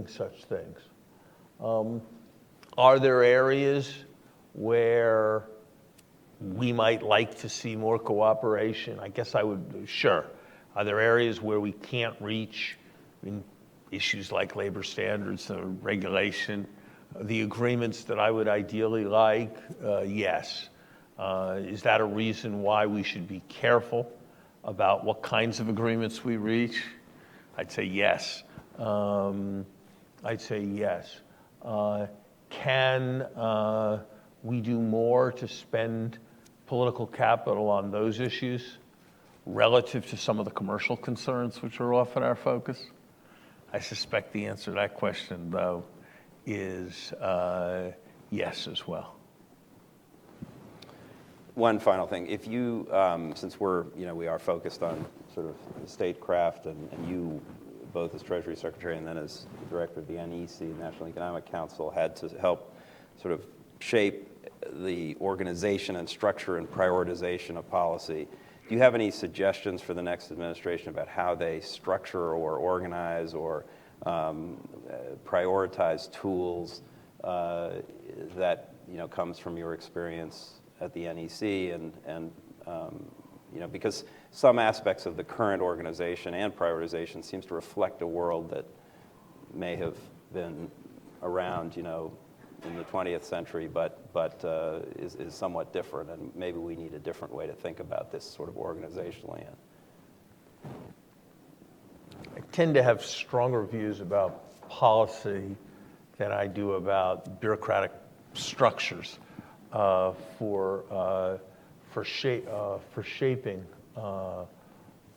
such things. Are there areas where we might like to see more cooperation? I guess I would, sure. Are there areas where we can't reach issues like labor standards or regulation? The agreements that I would ideally like, yes. Is that a reason why we should be careful about what kinds of agreements we reach? I'd say yes. Can we do more to spend political capital on those issues relative to some of the commercial concerns which are often our focus? I suspect the answer to that question, though, is yes as well. One final thing. If you, since we are focused on sort of statecraft, and you, both as Treasury Secretary and then as Director of the NEC, National Economic Council, had to help sort of shape the organization and structure and prioritization of policy. Do you have any suggestions for the next administration about how they structure or organize or prioritize tools that comes from your experience at the NEC and because some aspects of the current organization and prioritization seems to reflect a world that may have been around, in the 20th century, but is somewhat different, and maybe we need a different way to think about this sort of organizationally. I tend to have stronger views about policy than I do about bureaucratic structures for shaping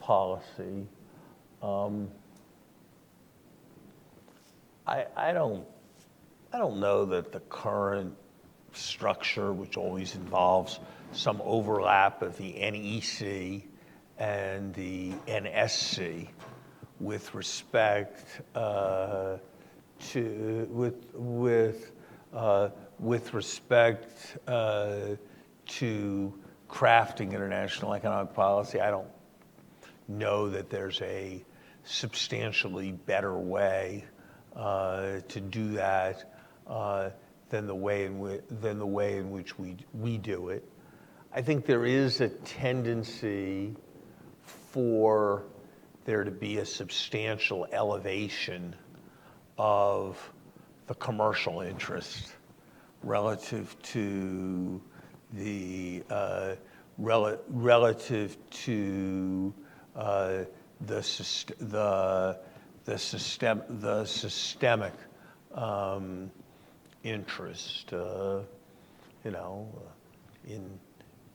policy. I don't know that the current structure, which always involves some overlap of the NEC and the NSC with respect to crafting international economic policy, I don't know that there's a substantially better way to do that than the way in which we do it. I think there is a tendency for there to be a substantial elevation of the commercial interest relative to the systemic interest.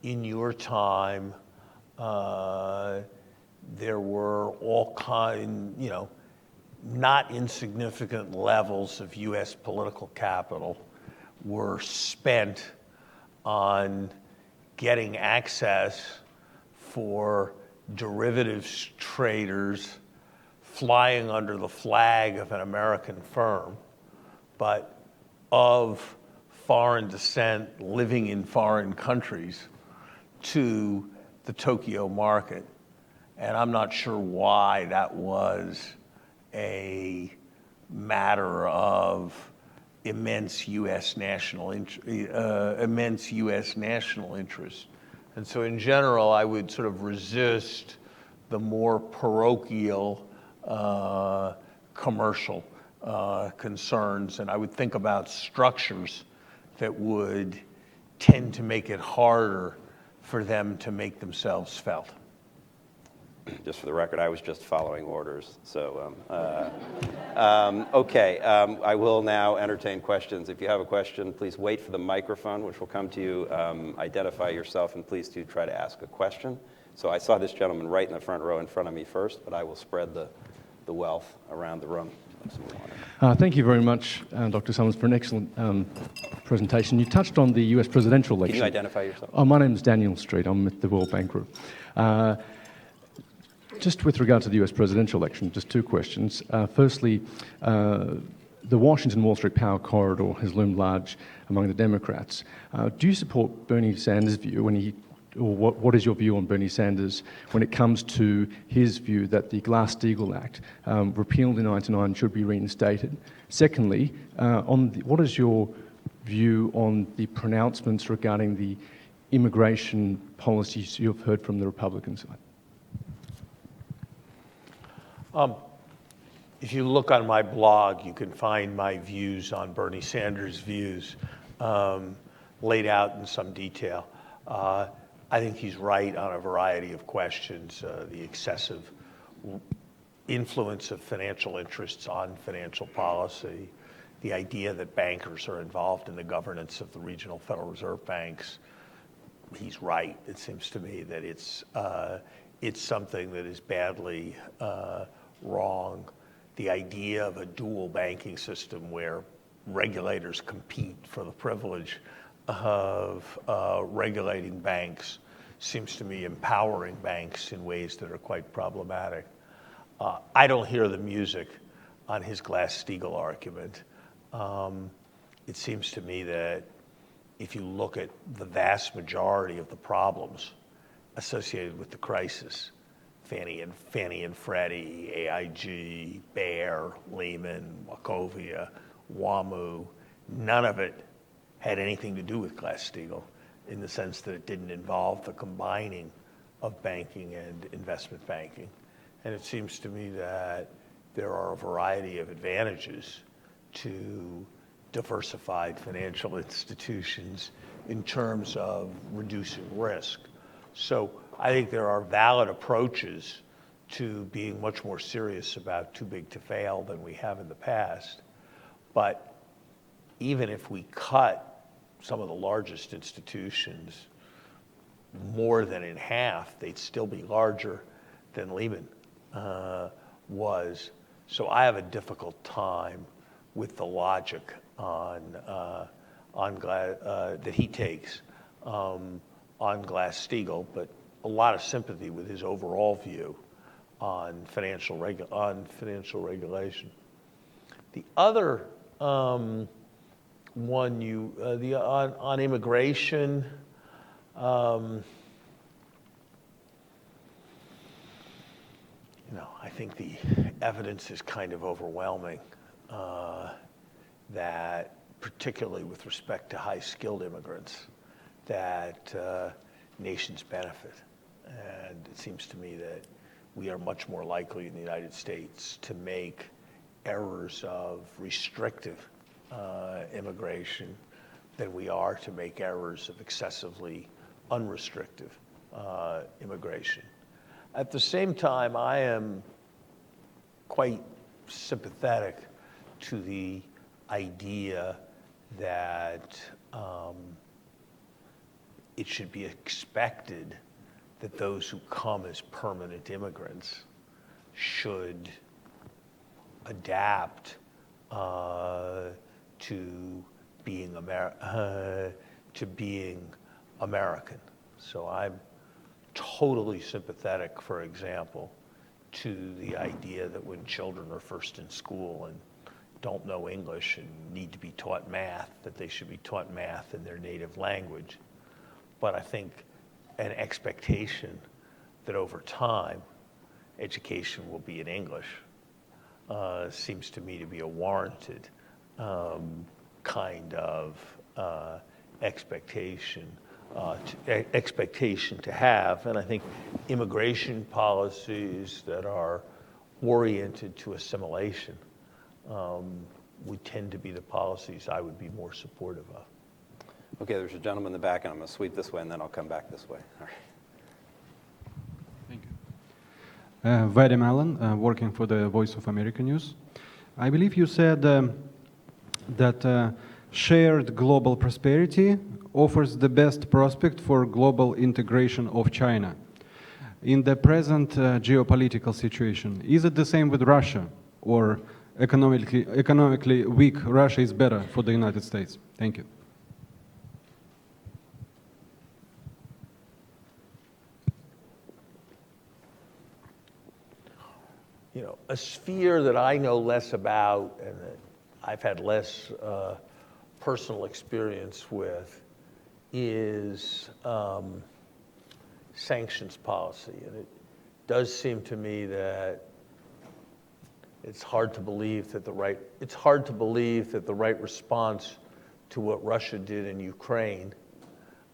In your time, there were all not insignificant levels of U.S. political capital were spent on getting access for derivatives traders flying under the flag of an American firm, but of foreign descent, living in foreign countries, to the Tokyo market. And I'm not sure why that was a matter of immense U.S. national interest. And so in general, I would sort of resist the more parochial commercial concerns, and I would think about structures that would tend to make it harder for them to make themselves felt. Just for the record, I was just following orders. So, okay, I will now entertain questions. If you have a question, please wait for the microphone, which will come to you. Identify yourself, and please do try to ask a question. So I saw this gentleman right in the front row in front of me first, but I will spread the wealth around the room. Thank you very much, Dr. Summers, for an excellent presentation. You touched on the US presidential election. Can you identify yourself? My name is Daniel Street. I'm with the World Bank Group. Just with regard to the US presidential election, just two questions. Firstly, the Washington Wall Street power corridor has loomed large among the Democrats. Do you support Bernie Sanders' view or what is your view on Bernie Sanders when it comes to his view that the Glass-Steagall Act, repealed in 1999, should be reinstated? Secondly, what is your view on the pronouncements regarding the immigration policies you've heard from the Republican side? If you look on my blog, you can find my views on Bernie Sanders' views laid out in some detail. I think he's right on a variety of questions. The excessive influence of financial interests on financial policy, the idea that bankers are involved in the governance of the regional Federal Reserve banks. He's right. It seems to me that it's something that is badly wrong. The idea of a dual banking system where regulators compete for the privilege of regulating banks seems to me empowering banks in ways that are quite problematic. I don't hear the music on his Glass-Steagall argument. It seems to me that if you look at the vast majority of the problems associated with the crisis, Fannie and Freddie, AIG, Bear, Lehman, Wachovia, WAMU, none of it had anything to do with Glass-Steagall in the sense that it didn't involve the combining of banking and investment banking. And it seems to me that there are a variety of advantages to diversified financial institutions in terms of reducing risk. So I think there are valid approaches to being much more serious about too big to fail than we have in the past. But even if we cut some of the largest institutions more than in half, they'd still be larger than Lehman was. So I have a difficult time with the logic that he takes on Glass-Steagall, but a lot of sympathy with his overall view on financial regulation. The other one on immigration, I think the evidence is kind of overwhelming that, particularly with respect to high-skilled immigrants, that nations benefit. And it seems to me that we are much more likely in the United States to make errors of restrictive immigration than we are to make errors of excessively unrestrictive immigration. At the same time, I am quite sympathetic to the idea that it should be expected that those who come as permanent immigrants should adapt to being American. So I'm totally sympathetic, for example, to the idea that when children are first in school and don't know English and need to be taught math, that they should be taught math in their native language. But I think an expectation that over time education will be in English seems to me to be a warranted kind of expectation to have. And I think immigration policies that are oriented to assimilation would tend to be the policies I would be more supportive of. Okay, there's a gentleman in the back, and I'm going to sweep this way, and then I'll come back this way. All right. Thank you. Vadim Allen, working for the Voice of America News. I believe you said that shared global prosperity offers the best prospect for global integration of China. In the present geopolitical situation, is it the same with Russia, or economically weak Russia is better for the United States? Thank you. A sphere that I know less about and that I've had less personal experience with is sanctions policy. And it does seem to me that it's hard to believe that the right response to what Russia did in Ukraine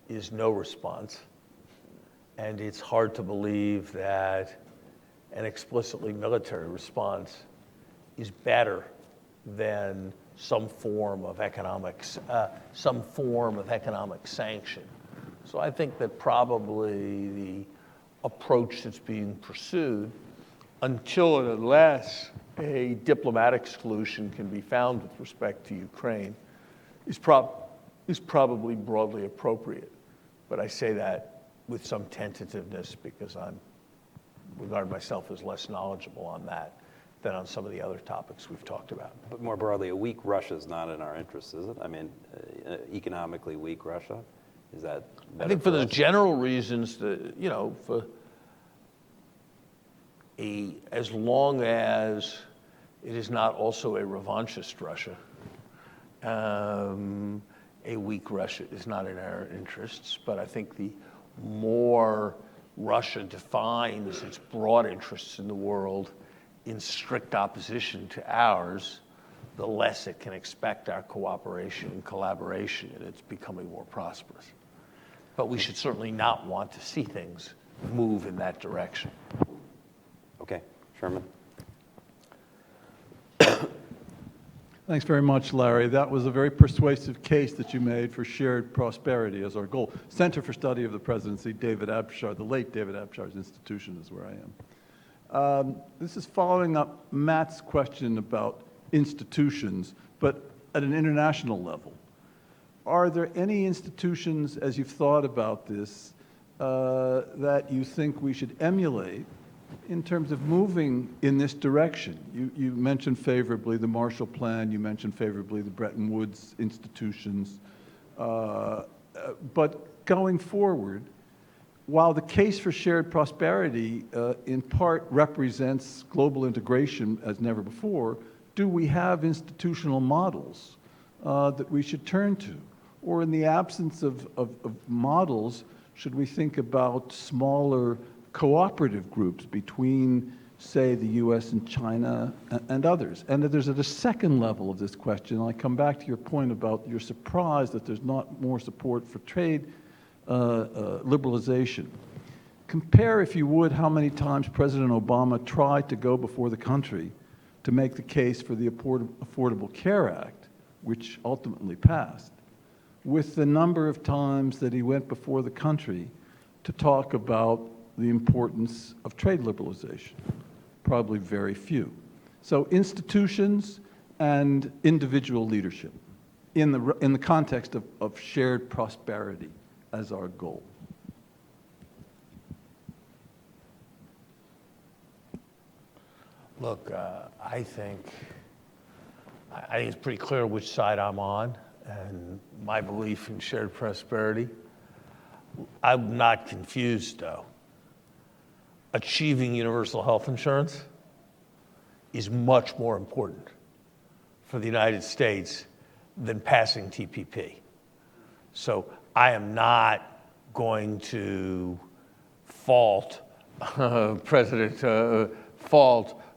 is no response. And it's hard to believe that an explicitly military response is better than some form of economic sanction. So I think that probably the approach that's being pursued, until and unless a diplomatic solution can be found with respect to Ukraine, is probably broadly appropriate. But I say that with some tentativeness because I regard myself as less knowledgeable on that than on some of the other topics we've talked about. But more broadly, a weak Russia is not in our interest, is it? I mean, economically weak Russia, is that better? I think for the general reasons that, as long as it is not also a revanchist Russia, a weak Russia is not in our interests. But I think the more Russia defines its broad interests in the world in strict opposition to ours, the less it can expect our cooperation and collaboration, and it's becoming more prosperous. But we should certainly not want to see things move in that direction. Okay, Sherman. Thanks very much, Larry. That was a very persuasive case that you made for shared prosperity as our goal. Center for Study of the Presidency, David Abshar, the late David Abshar's institution is where I am. This is following up Matt's question about institutions, but at an international level. Are there any institutions, as you've thought about this, that you think we should emulate in terms of moving in this direction? You mentioned favorably the Marshall Plan, you mentioned favorably the Bretton Woods institutions, but going forward, while the case for shared prosperity in part represents global integration as never before, do we have institutional models that we should turn to? Or in the absence of models, should we think about smaller cooperative groups between, say, the US and China and others? And there's at a second level of this question, I come back to your point about you're surprised that there's not more support for trade liberalization. Compare, if you would, how many times President Obama tried to go before the country to make the case for the Affordable Care Act, which ultimately passed, with the number of times that he went before the country to talk about the importance of trade liberalization. Probably very few. So institutions and individual leadership in the context of shared prosperity as our goal. Look, I think it's pretty clear which side I'm on, and my belief in shared prosperity. I'm not confused, though. Achieving universal health insurance is much more important for the United States than passing TPP. So I am not going to fault President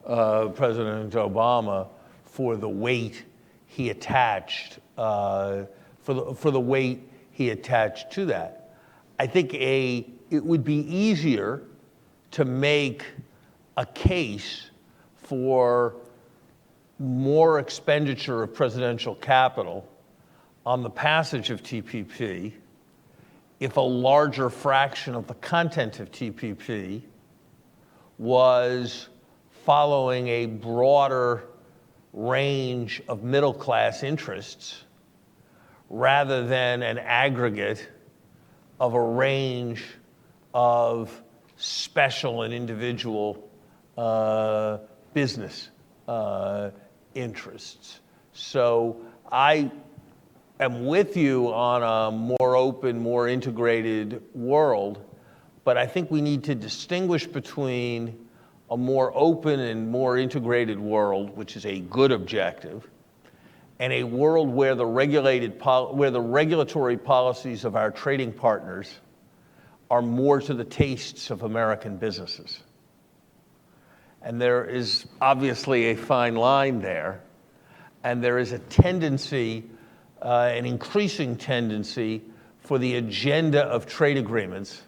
Obama for the weight he attached for the weight he attached to that. I think it would be easier to make a case for more expenditure of presidential capital on the passage of TPP if a larger fraction of the content of TPP was following a broader range of middle-class interests rather than an aggregate of a range of special and individual business interests. So I am with you on a more open, more integrated world, but I think we need to distinguish between a more open and more integrated world, which is a good objective, and a world where the regulatory policies of our trading partners are more to the tastes of American businesses. And there is obviously a fine line there, and there is a tendency, an increasing tendency, for the agenda of trade agreements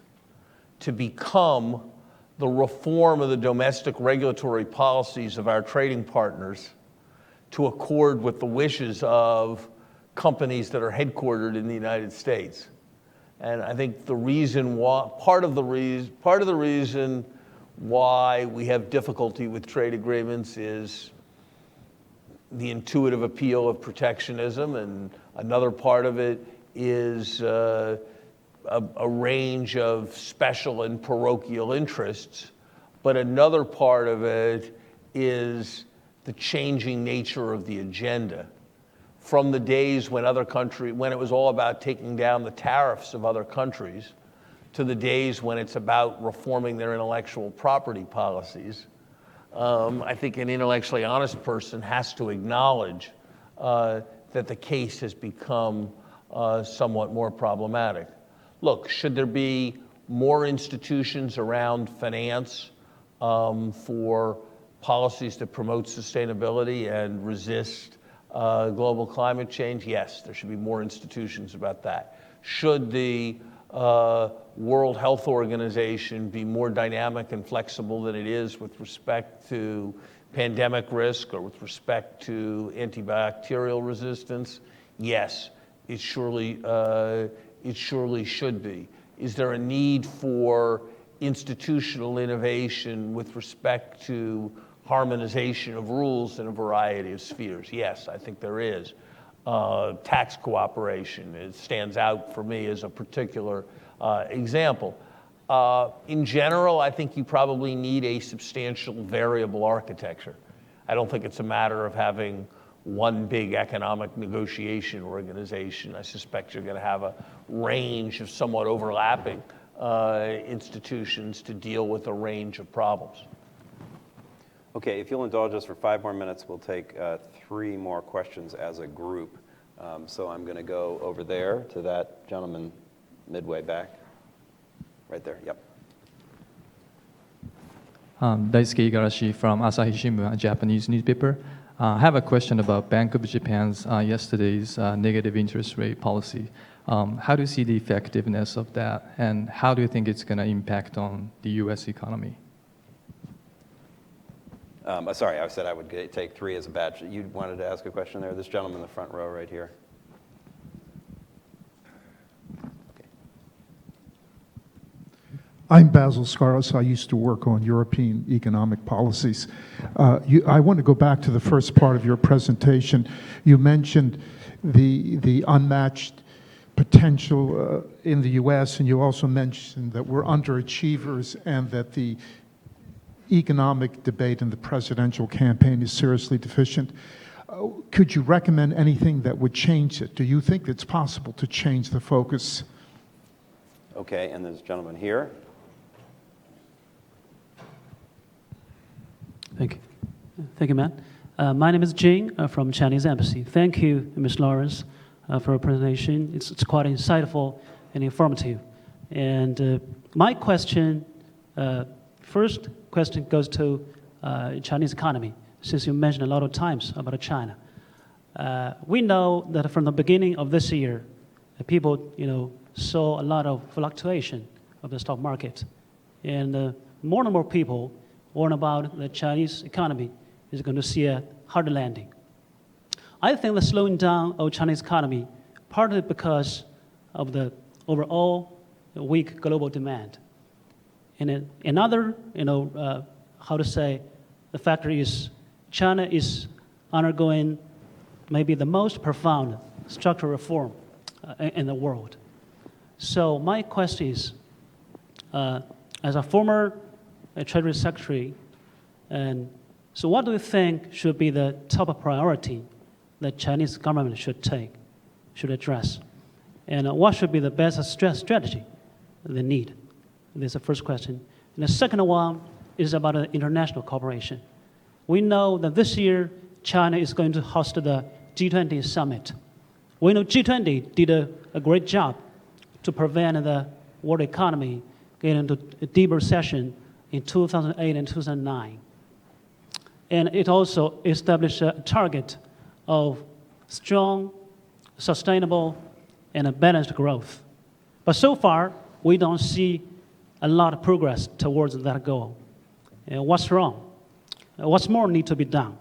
to become the reform of the domestic regulatory policies of our trading partners to accord with the wishes of companies that are headquartered in the United States. And I think the reason why, part of the reason why we have difficulty with trade agreements is the intuitive appeal of protectionism, and another part of it is a range of special and parochial interests, but another part of it is the changing nature of the agenda. From the days when when it was all about taking down the tariffs of other countries, to the days when it's about reforming their intellectual property policies, I think an intellectually honest person has to acknowledge that the case has become somewhat more problematic. Look, should there be more institutions around finance for policies that promote sustainability and resist global climate change? Yes, there should be more institutions about that. Should the World Health Organization be more dynamic and flexible than it is with respect to pandemic risk or with respect to antibacterial resistance? Yes, it surely should be. Is there a need for institutional innovation with respect to harmonization of rules in a variety of spheres? Yes, I think there is. Tax cooperation, it stands out for me as a particular example. In general, I think you probably need a substantial variable architecture. I don't think it's a matter of having one big economic negotiation organization. I suspect you're going to have a range of somewhat overlapping institutions to deal with a range of problems. Okay, if you'll indulge us for 5 more minutes, we'll take 3 more questions as a group. So I'm going to go over there to that gentleman midway back. Right there, yep. Daisuke Igarashi from Asahi Shimbun, a Japanese newspaper. I have a question about Bank of Japan's yesterday's negative interest rate policy. How do you see the effectiveness of that, and how do you think it's going to impact on the U.S. economy? Sorry, I said I would take 3 as a batch. You wanted to ask a question there? This gentleman in the front row right here. I'm Basil Scarlett. I used to work on European economic policies. I want to go back to the first part of your presentation. You mentioned the unmatched potential in the U.S., and you also mentioned that we're underachievers and that the economic debate in the presidential campaign is seriously deficient. Could you recommend anything that would change it? Do you think it's possible to change the focus? Okay, and there's a gentleman here. Thank you. Thank you, Matt. My name is Jing from Chinese Embassy. Thank you, Ms. Lawrence, for your presentation. It's quite insightful and informative. And my question, first question goes to Chinese economy, since you mentioned a lot of times about China. We know that from the beginning of this year, people, saw a lot of fluctuation of the stock market. And more and more people warn about the Chinese economy is going to see a hard landing. I think the slowing down of Chinese economy, partly because of the overall weak global demand. And another, the factor is China is undergoing maybe the most profound structural reform in the world. So my question is, as a former Treasury Secretary, and so what do you think should be the top priority that Chinese government should address? And what should be the best strategy they need? This is the first question. And the second one is about international cooperation. We know that this year, China is going to host the G20 summit. We know G20 did a great job to prevent the world economy getting into a deep recession in 2008 and 2009. And it also established a target of strong, sustainable, and a balanced growth. But so far, we don't see a lot of progress towards that goal. What's wrong? What's more need to be done?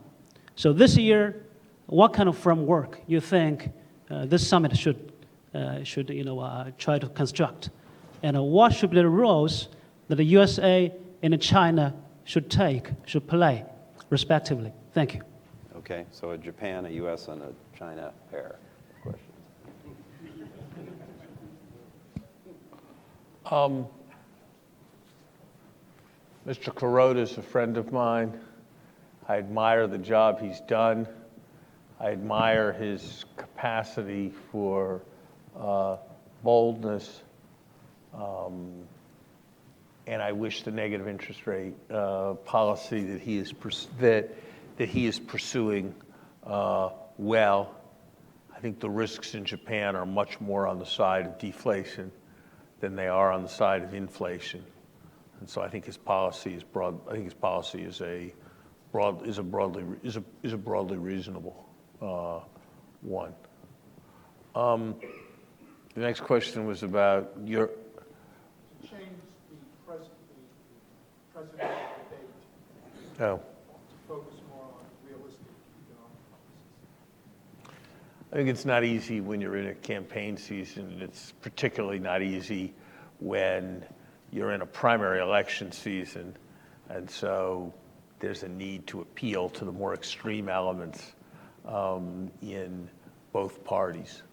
So this year, what kind of framework you think this summit should try to construct? And what should be the roles that the USA and China should play, respectively? Thank you. Okay, so a Japan, a US, and a China pair of questions. Mr. Kuroda is a friend of mine. I admire the job he's done. I admire his capacity for boldness, and I wish the negative interest rate policy that he is pursuing well. I think the risks in Japan are much more on the side of deflation than they are on the side of inflation, and so I think his policy is broad. I think his policy is a broadly reasonable one. The next question was about your. Change the presidential debate Oh. to focus more on realistic economic policies. I think it's not easy when you're in a campaign season, and it's particularly not easy when you're in a primary election season, and so there's a need to appeal to the more extreme elements in both parties.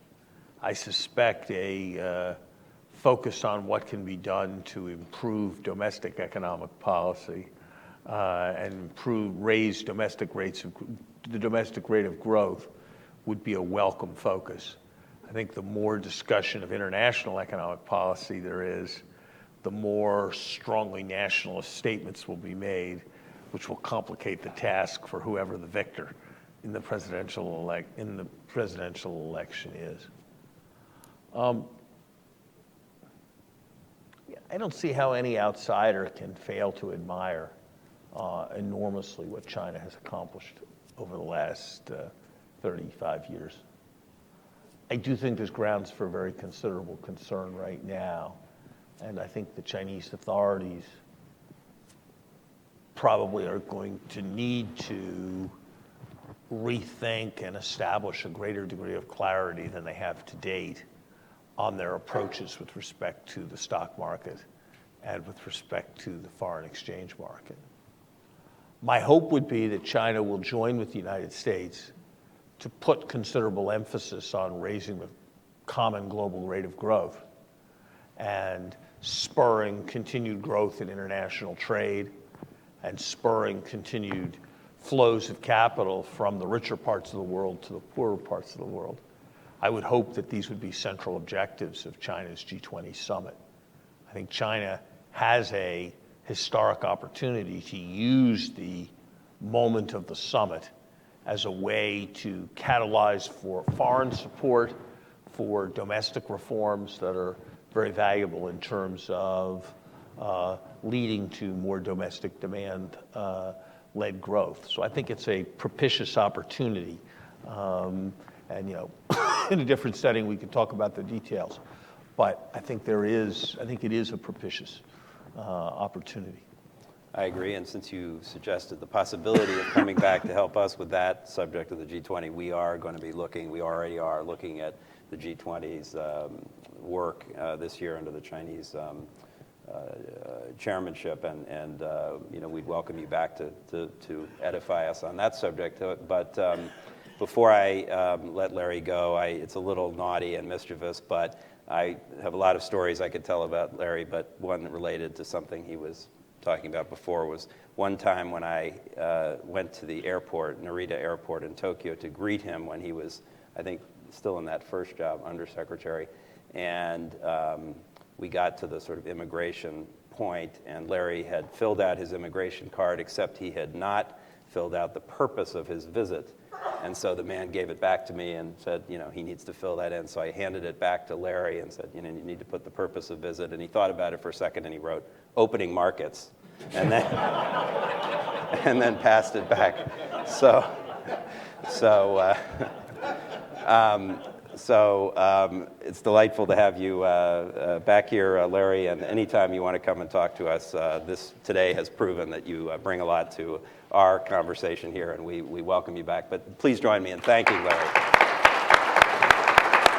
I suspect a focus on what can be done to improve domestic economic policy and raise the domestic rate of growth would be a welcome focus. I think the more discussion of international economic policy there is, the more strongly nationalist statements will be made, which will complicate the task for whoever the victor in the presidential election is. I don't see how any outsider can fail to admire enormously what China has accomplished over the last 35 years. I do think there's grounds for very considerable concern right now, and I think the Chinese authorities probably are going to need to rethink and establish a greater degree of clarity than they have to date on their approaches with respect to the stock market and with respect to the foreign exchange market. My hope would be that China will join with the United States to put considerable emphasis on raising the common global rate of growth and spurring continued growth in international trade and spurring continued flows of capital from the richer parts of the world to the poorer parts of the world. I would hope that these would be central objectives of China's G20 summit. I think China has a historic opportunity to use the moment of the summit as a way to catalyze for foreign support for domestic reforms that are very valuable in terms of leading to more domestic demand led growth. So I think it's a propitious opportunity. And in a different setting, we could talk about the details. But I think it is a propitious opportunity. I agree, and since you suggested the possibility of coming back to help us with that subject of the G20, we already are looking at the G20's work this year under the Chinese chairmanship, and we'd welcome you back to edify us on that subject. But before I let Larry go, it's a little naughty and mischievous, but I have a lot of stories I could tell about Larry, but one related to something he was talking about before was one time when I went to the airport, Narita Airport in Tokyo, to greet him when he was, I think, still in that first job, undersecretary, and we got to the sort of immigration point, and Larry had filled out his immigration card, except he had not filled out the purpose of his visit. And so the man gave it back to me and said, he needs to fill that in. So I handed it back to Larry and said, you need to put the purpose of visit. And he thought about it for a second and he wrote, opening markets. And then, and then passed it back. It's delightful to have you back here, Larry, and anytime you want to come and talk to us, this today has proven that you bring a lot to our conversation here, and we welcome you back. But please join me in thanking Larry.